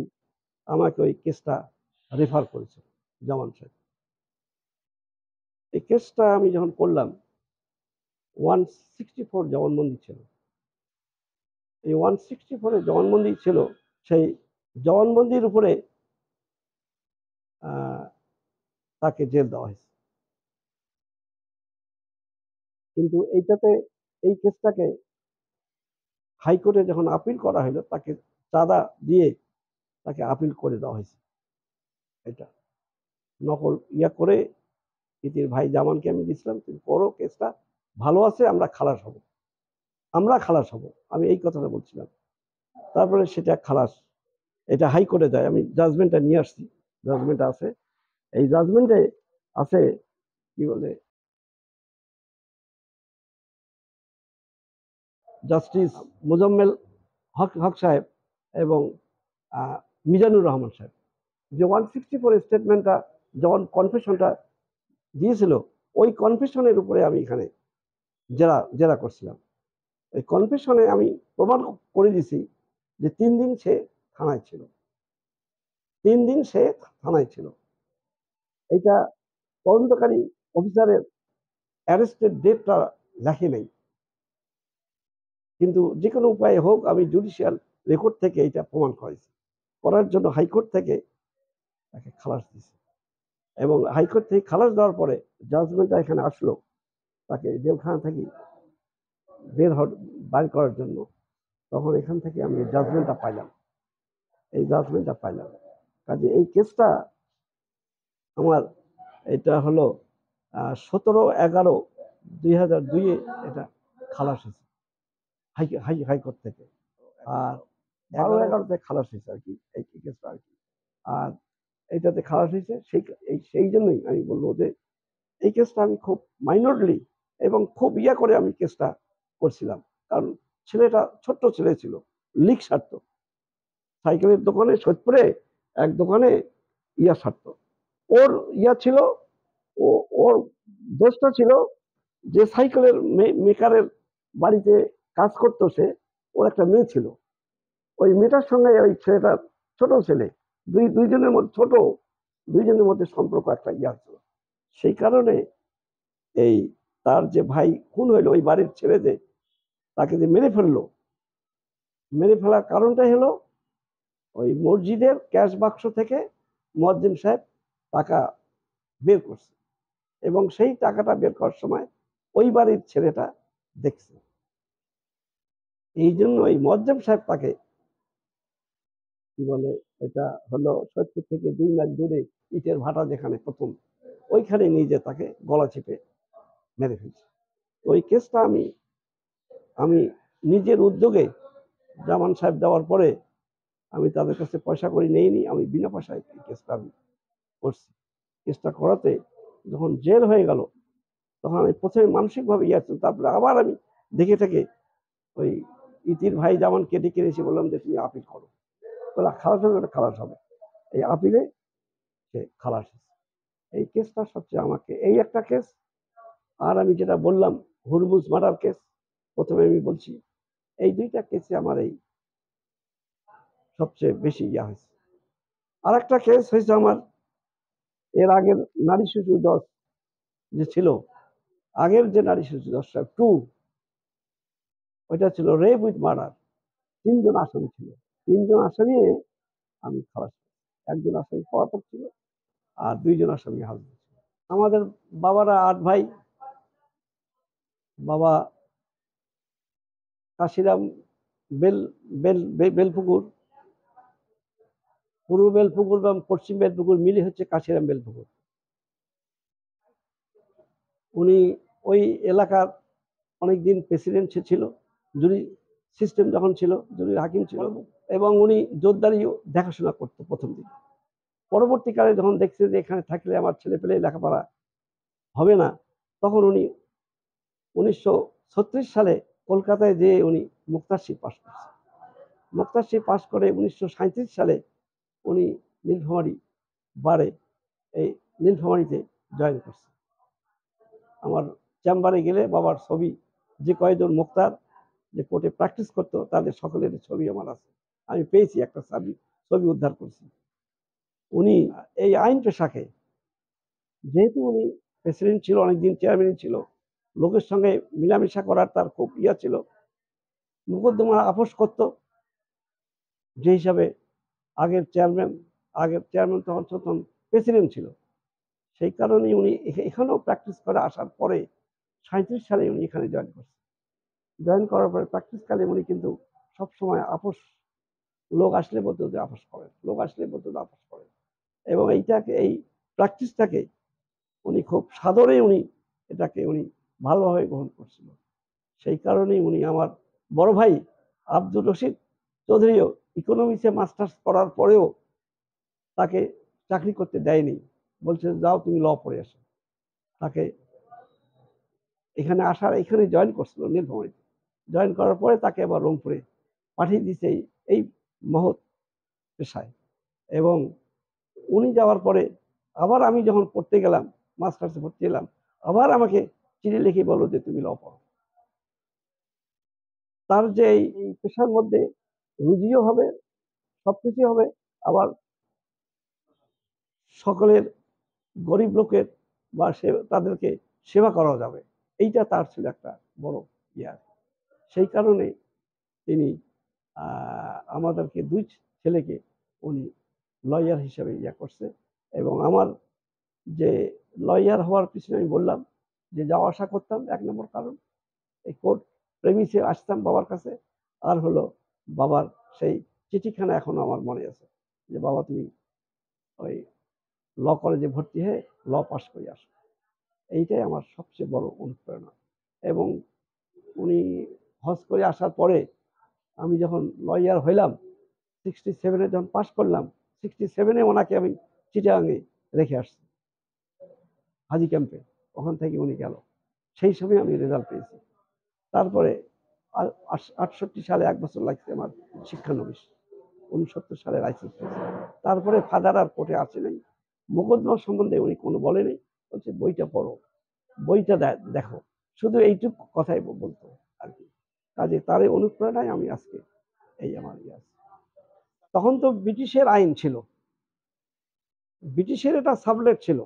আমাকে ওই কেসটা রেফার করেছিল জামান সাহেব। এই কেসটা আমি যখন করলাম 164 জবানবন্দি ছিল। এই 164 জবানবন্দি ছিল, সেই জবানবন্দির উপরে তাকে জেল দেওয়া হয়েছে। কিন্তু এইটাতে এই কেসটাকে হাইকোর্টে যখন আপিল করা হলো, তাকে চাঁদা দিয়ে তাকে আপিল করে দেওয়া হয়েছে। এটা নকল করে ইতির ভাই জামানকে আমি দিয়েছিলাম, তুমি করো, কেসটা ভালো আছে, আমরা খালাস হব, আমরা খালাস হব, আমি এই কথাটা বলছিলাম। তারপরে সেটা খালাস, এটা হাইকোর্টে যায়, আমি জাজমেন্টটা নিয়ে আসছি, জাজমেন্ট আছে। এই জাজমেন্টে আছে কি বলে, জাস্টিস মোজাম্মেল হক সাহেব এবং মিজানুর রহমান সাহেব যে 164 স্টেটমেন্টটা যখন কনফেশনটা দিয়েছিল, ওই কনফেশনের উপরে আমি এখানে জেরা করছিলাম। এই কনফেশনে আমি প্রমাণ করে দিছি যে 3 দিন সে থানায় ছিল, 3 দিন সে থানায় ছিল। এটা তদন্তকারী অফিসারের অ্যারেস্টের ডেটটা লেখে নেই, কিন্তু যে কোনো উপায়ে হোক আমি জুডিশিয়াল রেকর্ড থেকে এটা প্রমাণ করার জন্য হাইকোর্ট থেকে তাকে খালাস দিয়েছে। এবং হাইকোর্ট থেকে খালাস দেওয়ার পরে জাজমেন্টটা এখানে আসলো তাকে জেলখানা থেকে বাইর করার জন্য। তখন এখান থেকে আমি জাজমেন্টটা পাইলাম, এই জাজমেন্টটা পাইলাম। কাজে এই কেসটা আমার, এটা হলো 17/11/2002 এটা খালাস হয়েছে হাইকোর্ট থেকে, আর 12/11-তে খালাস হয়েছে আর কি এই কেসটা আর কি। আর এইটাতে খালাস হয়েছে, সেই জন্যই আমি বলবো যে এই কেসটা আমি খুব মাইনরলি এবং খুব করে আমি কেসটা করছিলাম। কারণ ছেলেটা ছোট্ট ছেলে ছিল, লিক সারত সাইকেলের দোকানে, সৈয়দপুরে এক দোকানে সারত। ওর ছিল, ওর দোষটা ছিল যে সাইকেলের মেকারের বাড়িতে কাজ করতো সে, ওর একটা মেয়ে ছিল, ওই মেয়েটার সঙ্গে ওই ছেলেটার, ছোট ছেলে, দুইজনের মধ্যে দুইজনের মধ্যে সম্পর্ক একটা ছিল। সেই কারণে এই তার যে ভাই খুন হইলো, ওই বাড়ির ছেলে যে তাকে যে মেরে ফেলার কারণটাই হলো ওই মসজিদের ক্যাশ বাক্স থেকে মুয়াজ্জিন সাহেব টাকা বের করছে এবং সেই টাকাটা বের করার সময় ওই বাড়ির ছেলেটা দেখছে। এই জন্য ওই মুয়াজ্জিন সাহেব তাকে কি বলে, এটা হলো সৈয়দপুর থেকে 2 মাইল দূরে ইটের ভাটা যেখানে প্রথম, ওইখানে নিয়ে যে তাকে গলা চেপে মেরে ফেলছে। ওই কেসটা আমি নিজের উদ্যোগে জামান সাহেব দেওয়ার পরে আমি তাদের কাছে পয়সা করে নেইনি, আমি বিনা পয়সায় কেসটা আমি করছি। কেসটা করাতে যখন জেল হয়ে গেল, তখন আমি প্রথমে মানসিকভাবে তারপরে আবার আমি দেখে থেকে ওই ইতির ভাই জামানকে ডেকে এসে বললাম যে তুমি আপিল করো, বলে খালাস হবে, ওটা খালাস হবে। এই আপিলে সে খালাস হয়েছে। এই কেসটা সবচেয়ে আমাকে, এই একটা কেস, আর আমি যেটা বললাম হুরমুজ মার্ডার কেস, প্রথমে আমি বলছি, এই 2টা কেসে আমার এই সবচেয়ে বেশি হয়েছে। আর একটা কেস হয়েছে আমার এর আগের নারী শিশু দশ যে ছিল, আগের যে নারী শিশু দশটা 2, ওইটা ছিল রেপ উইথ মার্ডার। 3 জন আসামি ছিল, 3 জন আসামি আমি খালাস, একজন আসামি পলাতক ছিল আর 2 জন আসামি হাজবেন্ড ছিল। আমাদের বাবারা 8 ভাই। বাবা কাশিরাম বেলপুকুর, পূর্ব বেলপুকুর এবং পশ্চিম বেলপুকুর মিলে হচ্ছে কাশিরাম বেলপুকুর। উনি ওই এলাকার অনেকদিন প্রেসিডেন্ট ছিল, জুরি সিস্টেম যখন ছিল, জুরির হাকিম ছিল, এবং উনি জোরদারিও দেখাশোনা করতো প্রথম দিকে। পরবর্তীকালে যখন দেখছে যে এখানে থাকলে আমার ছেলে পেলে লেখাপড়া হবে না, তখন উনি 1936 সালে কলকাতায় যেয়ে উনি মুক্তাশ্রী পাশ করছে। মুক্তাশ্রী পাশ করে 1937 সালে উনি নীলফামারী বারে এই নীলফামারীতে জয়েন করছে। আমার চেম্বারে গেলে বাবার ছবি, যে কয়েকজন মুক্তার যে কোর্টে প্র্যাকটিস করতো তাদের সকলের ছবি আমার আছে, আমি পেয়েছি, একটা ছবি উদ্ধার করছি। উনি এই আইন পেশাকে, যেহেতু উনি প্রেসিডেন্ট ছিল, অনেকদিন চেয়ারম্যান ছিল, লোকের সঙ্গে মিলামিশা করার তার খুব ইয়া ছিল, মোকদ্দমা আপোষ করত। যে হিসাবে আগের চেয়ারম্যান তখন প্রেসিডেন্ট ছিল, সেই কারণেই উনি এখানেও প্র্যাকটিস করে আসার পরে 37 সালে উনি এখানে জয়েন করছেন। জয়েন করার পরে প্র্যাকটিসকালে উনি কিন্তু সবসময় আপোষ, লোক আসলে বলতো যে আপোষ করেন, লোক আসলে বলতো যে আপোষ করেন, এবং এই প্র্যাকটিসটাকে উনি খুব সাদরে এটাকে উনি ভালোভাবে গ্রহণ করছিল। সেই কারণেই উনি, আমার বড় ভাই আব্দুর রশিদ চৌধুরীও ইকোনমিক্সে মাস্টার্স করার পরেও তাকে চাকরি করতে দেয়নি, বলছে যাও তুমি ল পড়ে আসো। তাকে এখানে জয়েন করছিল নীলফামারীতে। জয়েন করার পরে তাকে আবার রংপুরে পাঠিয়ে দিয়েছে এই মহৎ পেশায়। এবং উনি যাওয়ার পরে আবার আমি যখন পড়তে গেলাম, মাস্টার্সে ভর্তি হলাম, আবার আমাকে চিঠি লিখে বলো যে তুমি ল পড়ো। তার যে এই পেশার মধ্যে রুজিও হবে, সবকিছু হবে, আবার সকলের, গরিব লোকের বা তাদেরকে সেবা করা যাবে, এইটা তার ছিল একটা বড় ইয়া। সেই কারণে তিনি আমাদেরকে দুই ছেলেকে উনি লয়ার হিসেবে ইয়া করছে। এবং আমার যে লয়ার হওয়ার পিছনে আমি বললাম যে যাওয়া আসা করতাম, এক নম্বর কারণ এই কোর্ট প্রেমিসে আসতাম বাবার কাছে, আর হলো বাবার সেই চিঠিখানা এখনো আমার মনে আছে যে বাবা তুমি ওই ল কলেজে ভর্তি হয়ে ল পাস করে আসো। এইটাই আমার সবচেয়ে বড় অনুপ্রেরণা। এবং উনি হজ করে আসার পরে আমি যখন লয়ার হইলাম, 67-এ যখন পাস করলাম, 67-এ ওনাকে আমি চিটাগাঙে রেখে আসছি হাজি ক্যাম্পে, ওখান থেকে উনি গেল, সেই সময় আমি রেজাল্ট পেয়েছি। তারপরে 68 সালে 1 বছর লাগছে আমার শিক্ষানবিশ, 69 সালে লাইসেন্স পেয়েছি। তারপরে ফাদার আর কোর্টে আসে নাই, মোকদ্দমা সম্বন্ধে উনি কোনো বলেনি, বলছে বইটা পড়ো, বইটা দেখো, শুধু এইটুকু কথাই বলতো আর কি। কাজে তার অনুপ্রেরণায় আমি আজকে এই আমার ইয়ে আছে। তখন তো ব্রিটিশের আইন ছিল, ব্রিটিশের এটা সাবলেট ছিল,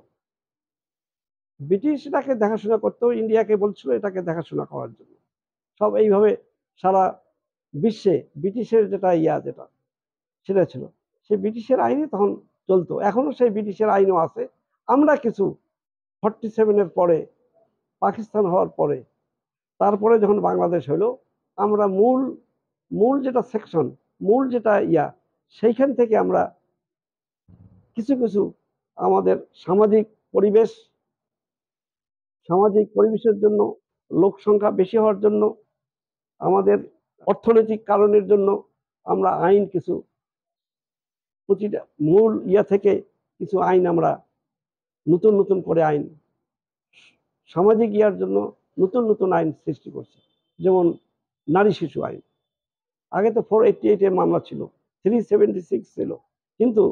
ব্রিটিশ এটাকে দেখাশোনা করতো, ইন্ডিয়াকে বলছিল এটাকে দেখাশোনা করার জন্য। সব এইভাবে সারা বিশ্বে ব্রিটিশের যেটা সেটা ছিল, সেই ব্রিটিশের আইনে তখন চলতো। এখনো সেই ব্রিটিশের আইনও আছে। আমরা কিছু 47-এর পরে, পাকিস্তান হওয়ার পরে, তারপরে যখন বাংলাদেশ হলো, আমরা মূল যেটা সেকশন, মূল যেটা সেইখান থেকে আমরা কিছু কিছু আমাদের সামাজিক পরিবেশের জন্য, লোক সংখ্যা বেশি হওয়ার জন্য, আমাদের অর্থনৈতিক কারণের জন্য আমরা আইন কিছু, প্রতিটা মূল থেকে কিছু আইন আমরা নতুন করে আইন, সামাজিক জন্য নতুন আইন সৃষ্টি করছে। যেমন নারী শিশু আইন, আগে তো 488-এর মামলা ছিল, 376 ছিল, কিন্তু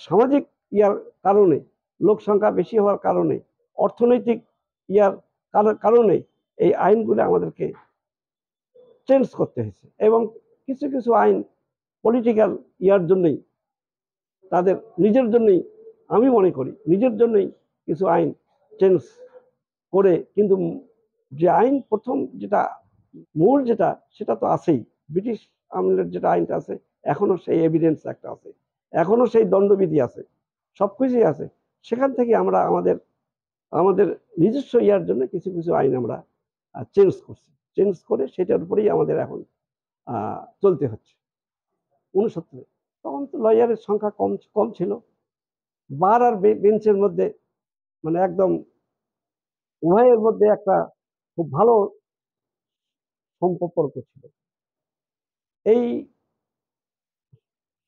সামাজিক কারণে, লোক সংখ্যা বেশি হওয়ার কারণে, অর্থনৈতিক কারণে এই আইনগুলো আমাদেরকে চেঞ্জ করতে হয়েছে। এবং কিছু কিছু আইন পলিটিক্যাল জন্যই, তাদের নিজের জন্যই, আমি মনে করি নিজের জন্যই কিছু আইন চেঞ্জ করে, কিন্তু যে আইন প্রথম যেটা মূল সেটা তো আছেই। ব্রিটিশ আমলের যেটা আইনটা আছে, এখনো সেই এভিডেন্স একটা আছে, এখনো সেই দণ্ডবিধি আছে, সবকিছুই আছে। সেখান থেকে আমরা আমাদের নিজস্ব জন্য কিছু কিছু আইন আমরা চেঞ্জ করে সেটার উপরেই আমাদের এখন চলতে হচ্ছে। 69 তখন তো লয়ারের সংখ্যা কম ছিল, বার আর বেঞ্চের মধ্যে মানে একদম উভয়ের মধ্যে একটা খুব ভালো সম্পর্ক ছিল। এই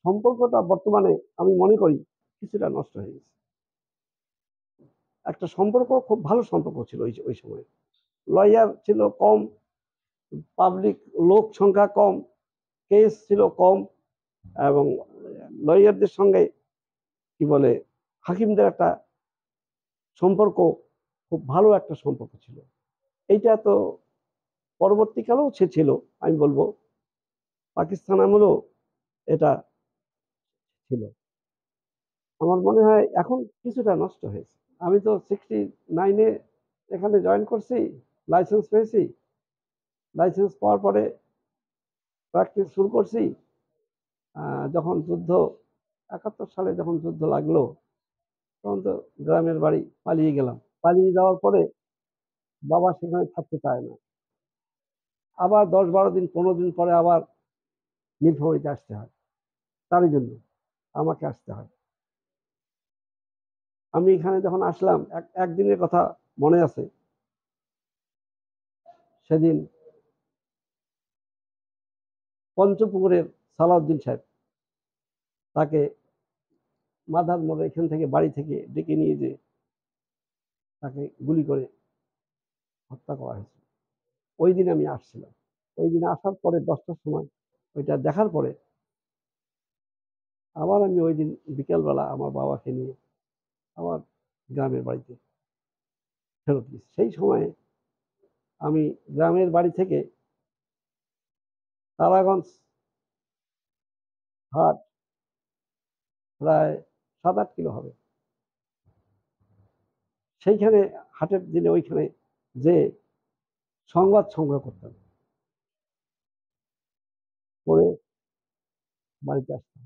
সম্পর্কটা বর্তমানে আমি মনে করি কিছুটা নষ্ট হয়ে গেছে। একটা সম্পর্ক, খুব ভালো সম্পর্ক ছিল ওই সময়। লয়ার ছিল কম, পাবলিক লোক সংখ্যা কম, কেস ছিল কম, এবং লয়ারদের সঙ্গে কি বলে হাকিমদের একটা সম্পর্ক, খুব ভালো একটা সম্পর্ক ছিল। এইটা তো পরবর্তীকালেও সে ছিল, আমি বলবো পাকিস্তান আমলেও এটা ছিল। আমার মনে হয় এখন কিছুটা নষ্ট হয়েছে। আমি তো 69-এ এখানে জয়েন করছি, লাইসেন্স পেয়েছি। লাইসেন্স পাওয়ার পরে প্র্যাকটিস শুরু করছি। যখন যুদ্ধ 71 সালে যখন যুদ্ধ লাগলো, তখন তো গ্রামের বাড়ি পালিয়ে গেলাম। পালিয়ে যাওয়ার পরে বাবা সেখানে থাকতে চায় না। আবার 10-12 দিন 15 দিন পরে আবার নীলফামারীতে আসতে হয়, তারই জন্য আমাকে আসতে হয়। আমি এখানে যখন আসলাম, একদিনের কথা মনে আছে। সেদিন পঞ্চপুকুরের সালাউদ্দিন সাহেব, তাকে মাদার মোড়ে এখান থেকে বাড়ি থেকে ডেকে নিয়ে যে তাকে গুলি করে হত্যা করা হয়েছে। ওই দিন আমি আসছিলাম। ওই দিন আসার পরে 10টার সময় ওইটা দেখার পরে আবার আমি ওই দিন বিকেলবেলা আমার বাবাকে নিয়ে আমার গ্রামের বাড়িতে ফেরত গেছি। সেই সময়ে আমি গ্রামের বাড়ি থেকে তারাগঞ্জ হাট প্রায় 7-8 কিলো হবে। সেইখানে হাটের দিনে ওইখানে যে সংবাদ সংগ্রহ করতাম, করে বাড়িতে আসতাম,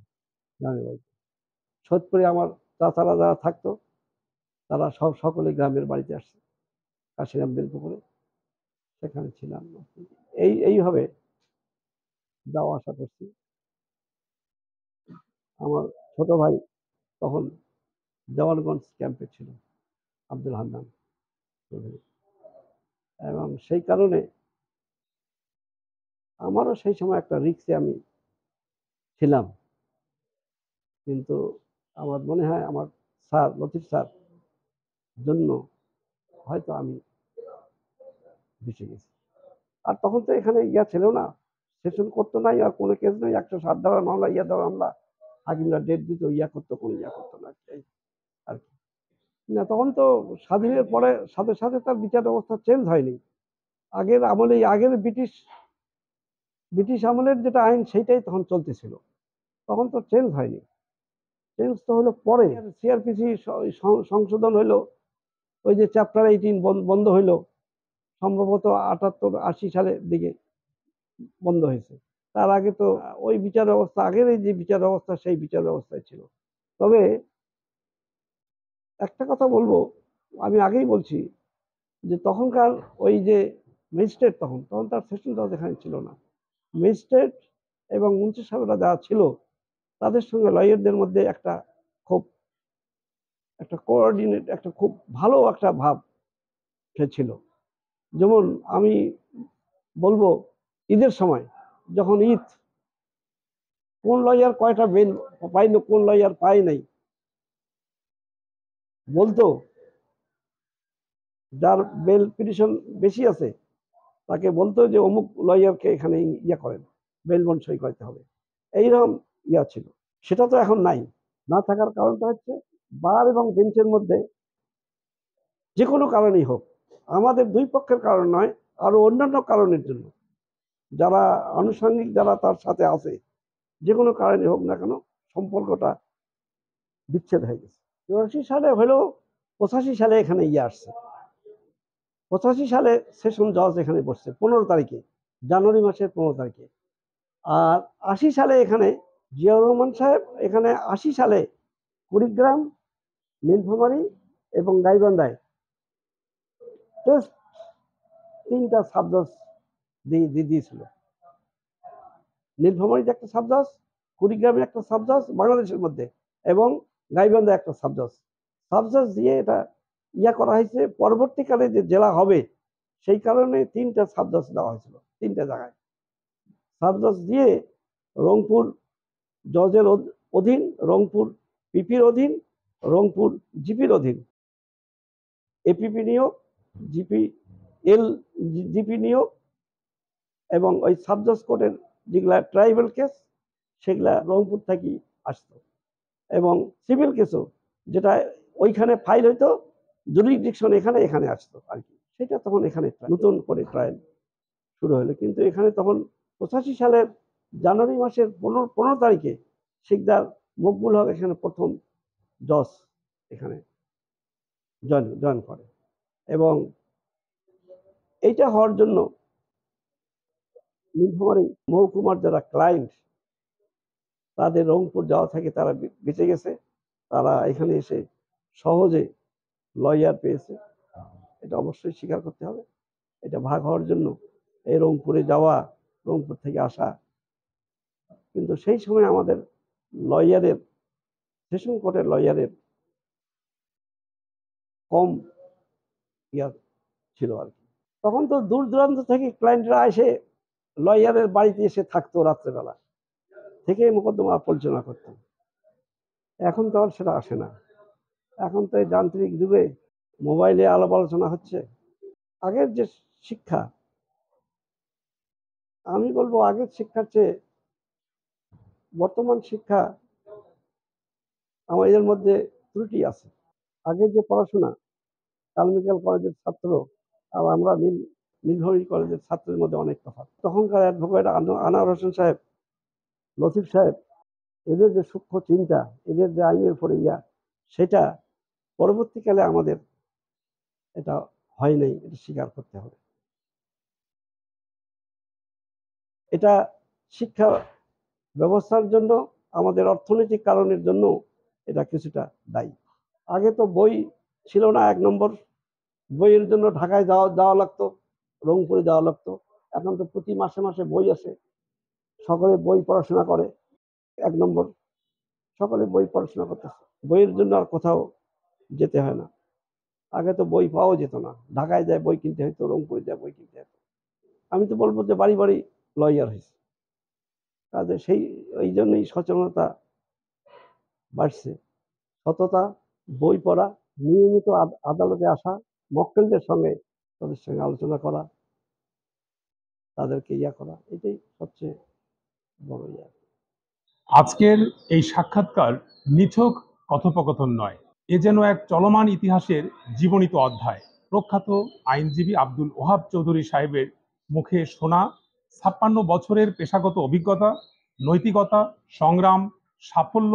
গ্রামের বাড়িতে। সৈয়দপুরে আমার চাচারা যারা থাকতো, তারা সকলে গ্রামের বাড়িতে আসছে, কাশিরাম বেলপুকুরে, সেখানে ছিলাম। এইভাবে যাওয়া আসা করছি। আমার ছোট ভাই তখন দেওয়ানগঞ্জ ক্যাম্পে ছিল, আব্দুল হান্নান চৌধুরী, এবং সেই কারণে আমারও সেই সময় একটা রিস্কে আমি ছিলাম। কিন্তু আমার মনে হয় আমার স্যার লতিফ স্যার জন্য হয়তো আমি বেঁচে গেছি। আর তখন তো এখানে ইয়া ছিল না, সেশন করতো নাই, আর কোনো কেস নেই, 107 ধারার মামলা, ইয়া দেওয়ার মামলা, হাকিমরা ডেট দিত, ইয়া করতো, কোনো ইয়া করতো না আর কি। না, তখন তো স্বাধীনের পরে সাথে সাথে তার বিচার ব্যবস্থা চেঞ্জ হয়নি। আগের আমলে, আগের ব্রিটিশ আমলের যেটা আইন সেইটাই তখন চলতেছিল, তখন তো চেঞ্জ হয়নি। চেঞ্জ তো হলো পরে, সিআরপিসি সংশোধন হলো, ওই যে চ্যাপ্টার 18 বন্ধ হইলো সম্ভবত 78-80 সালের দিকে বন্ধ হয়েছে। তার আগে তো ওই বিচার ব্যবস্থা, আগের এই যে বিচার ব্যবস্থা, সেই বিচার ব্যবস্থায় ছিল। তবে একটা কথা বলবো, আমি আগেই বলছি যে তখনকার ওই যে ম্যাজিস্ট্রেট, তখন তার সেশন জজ এখানে ছিল না। ম্যাজিস্ট্রেট এবং মন্ত্রী সাহেবরা যারা ছিল, তাদের সঙ্গে লয়ারদের মধ্যে খুব একটা কোঅর্ডিনেট, খুব ভালো একটা ভাব ছিল। যেমন আমি বলবো, ঈদের সময় যখন ঈদ, কোন লয়ার কয়টা বেল পাইলো, কোন লয়ার পায় নাই, বলতো যার বেল পিটিশন বেশি আছে তাকে বলতো যে অমুক লয়ারকে এখানে ইয়া করেন, বেল বন্ড সই করতে হবে। এইরকম ইয়া ছিল। সেটা তো এখন নাই। না থাকার কারণটা হচ্ছে বার এবং বেঞ্চের মধ্যে যে কোনো কারণেই হোক, আমাদের দুই পক্ষের কারণ নয়, আরো অন্যান্য কারণের জন্য যারা আনুষঙ্গিক, যারা তার সাথে আছে, যে কোনো কারণে হোক না কেন, সম্পর্কটা বিচ্ছেদ হয়ে গেছে। 84 সালে হলেও 85 সালে এখানে ইয়ে আসছে। 85 সালে সেশন জজ এখানে বসছে 15 তারিখে, জানুয়ারি মাসের 15 তারিখে। আর 80 সালে এখানে জিয়াউর রহমান সাহেব এখানে 80 সালে কুড়িগ্রাম, নীলফামারী এবং গাইবান্ধায় টেস্ট 3টা সাবজজ দিয়েছিল। নীলফামারীতে একটা সাবজজ, কুড়িগ্রামে একটা সাবজজ বাংলাদেশের মধ্যে, এবং গাইবান্ধা একটা সাবজজ দিয়ে এটা ইয়া করা হয়েছে। পরবর্তীকালে যে জেলা হবে সেই কারণে 3টা সাবজাজ দেওয়া হয়েছিল, 3টা জায়গায় সাবজাজ দিয়ে রংপুর জজের অধীন, রংপুর পিপির অধীন, রংপুর জিপির অধীন এপিপি নিয়োগ, জিপি এল জিপি নিয়োগ এবং ওই সাবজাজ কোর্টের যেগুলা ট্রাইবাল কেস সেগুলা রংপুর থেকে আসতো এবং সিভিল কেসও যেটা ওইখানে ফাইল হইতো জুরিডিকশন এখানে এখানে আসতো আর কি, সেটা তখন এখানে নতুন করে ট্রায়াল শুরু হলো। কিন্তু এখানে তখন 85 সালের জানুয়ারি মাসের 15 তারিখে শিকদার মকবুল হক এখানে প্রথম জজ এখানে জয়েন করে এবং এইটা হওয়ার জন্য নীলফামারী মহকুমার যারা ক্লায়েন্ট তাদের রংপুর যাওয়া থেকে তারা বেঁচে গেছে, তারা এখানে এসে সহজে লয়ার পেয়েছে, এটা অবশ্যই স্বীকার করতে হবে। এটা ভাগ হওয়ার জন্য এই রংপুরে যাওয়া, রংপুর থেকে আসা, কিন্তু সেই সময় আমাদের লয়ারের, সেশন কোর্টের লয়ারের কম ইয়া ছিল আর কি। তখন তো দূর দূরান্ত থেকে ক্লায়েন্টরা এসে লয়ারের বাড়িতে এসে থাকতো, রাত্রেবেলা থেকে মোকদ্দমা পরিচালনা করতো। এখন তো আর সেটা আসে না, এখন তো এই যান্ত্রিক যুগে মোবাইলে আলাপ আলোচনা হচ্ছে। আগের যে শিক্ষা, আমি বলবো আগের শিক্ষার চেয়ে বর্তমান শিক্ষা আমাদের মধ্যে ত্রুটি আছে। আগের যে পড়াশোনা, কালমিকাল কলেজের ছাত্র আর আমরা নীলফামারী কলেজের ছাত্রের মধ্যে অনেক তফাৎ। তখনকার অ্যাডভোকেট আনোয়ার হোসেন সাহেব, লতিফ সাহেব, এদের যে সূক্ষ্ম চিন্তা, এদের যে আইনের উপরে সেটা পরবর্তীকালে আমাদের এটা হয় নাই, এটা স্বীকার করতে হবে। এটা শিক্ষা ব্যবস্থার জন্য, আমাদের অর্থনৈতিক কারণের জন্য এটা কিছুটা দায়ী। আগে তো বই ছিল না, 1 নম্বর বইয়ের জন্য ঢাকায় যাওয়া লাগতো, রংপুরে যাওয়া লাগতো। এখন তো প্রতি মাসে মাসে বই আসে, সকলে বই পড়াশোনা করে। 1 নম্বর সকলে বই পড়াশোনা করতেছে, বইয়ের জন্য আর কোথাও যেতে হয় না। আগে তো বই পাওয়া যেত না, ঢাকায় যায় বই কিনতে হতো, রংপুরে যায় বই কিনতে হতো। আমি তো বলবো যে বাড়ি বাড়ি লয়ার হয়েছে, কাজে এই জন্যই সচেতনতা বাড়ছে। সততা, বই পড়া, নিয়মিত আদালতে আসা, মক্কেলদের সঙ্গে তাদের সঙ্গে আলোচনা করা, তাদেরকে করা, এটাই সবচেয়ে বড় আজকের এই সাক্ষাৎকার নিছক কথোপকথন নয়, এ যেন এক চলমান ইতিহাসের জীবনীত অধ্যায়। প্রখ্যাত আইনজীবী আব্দুল ওহাব চৌধুরী সাহেবের মুখে শোনা 56 বছরের পেশাগত অভিজ্ঞতা, নৈতিকতা, সংগ্রাম, সাফল্য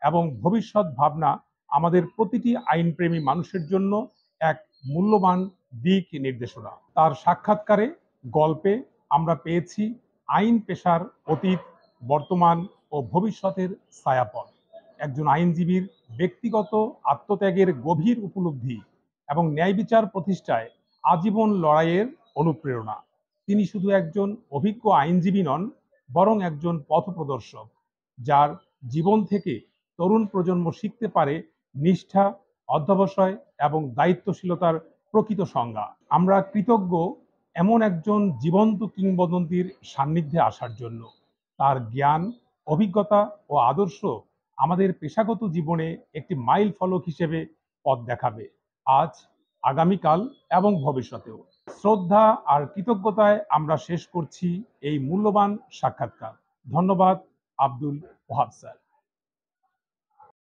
এবং ভবিষ্যৎ ভাবনা আমাদের প্রতিটি আইনপ্রেমী মানুষের জন্য এক মূল্যবান দিক নির্দেশনা। তার সাক্ষাৎকারে, গল্পে আমরা পেয়েছি আইন পেশার অতীত, বর্তমান ও ভবিষ্যতের ছায়াপথ, একজন আইনজীবীর ব্যক্তিগত আত্মত্যাগের গভীর উপলব্ধি এবং ন্যায় বিচার প্রতিষ্ঠায় আজীবন লড়াইয়ের অনুপ্রেরণা। তিনি শুধু একজন অভিজ্ঞ আইনজীবী নন, বরং একজন পথপ্রদর্শক, যার জীবন থেকে তরুণ প্রজন্ম শিখতে পারে নিষ্ঠা, অধ্যবসায় এবং দায়িত্বশীলতার প্রকৃত সংজ্ঞা। আমরা কৃতজ্ঞ এমন একজন জীবন্ত কিংবদন্তির সান্নিধ্যে আসার জন্য। তার জ্ঞান, অভিজ্ঞতা ও আদর্শ আমাদের পেশাগত জীবনে একটি মাইল ফলক হিসেবে পথ দেখাবে, আজ, আগামীকাল এবং ভবিষ্যতেও। শ্রদ্ধা আর কৃতজ্ঞতায় আমরা শেষ করছি এই মূল্যবান সাক্ষাৎকার। ধন্যবাদ আব্দুল ওহাব স্যার।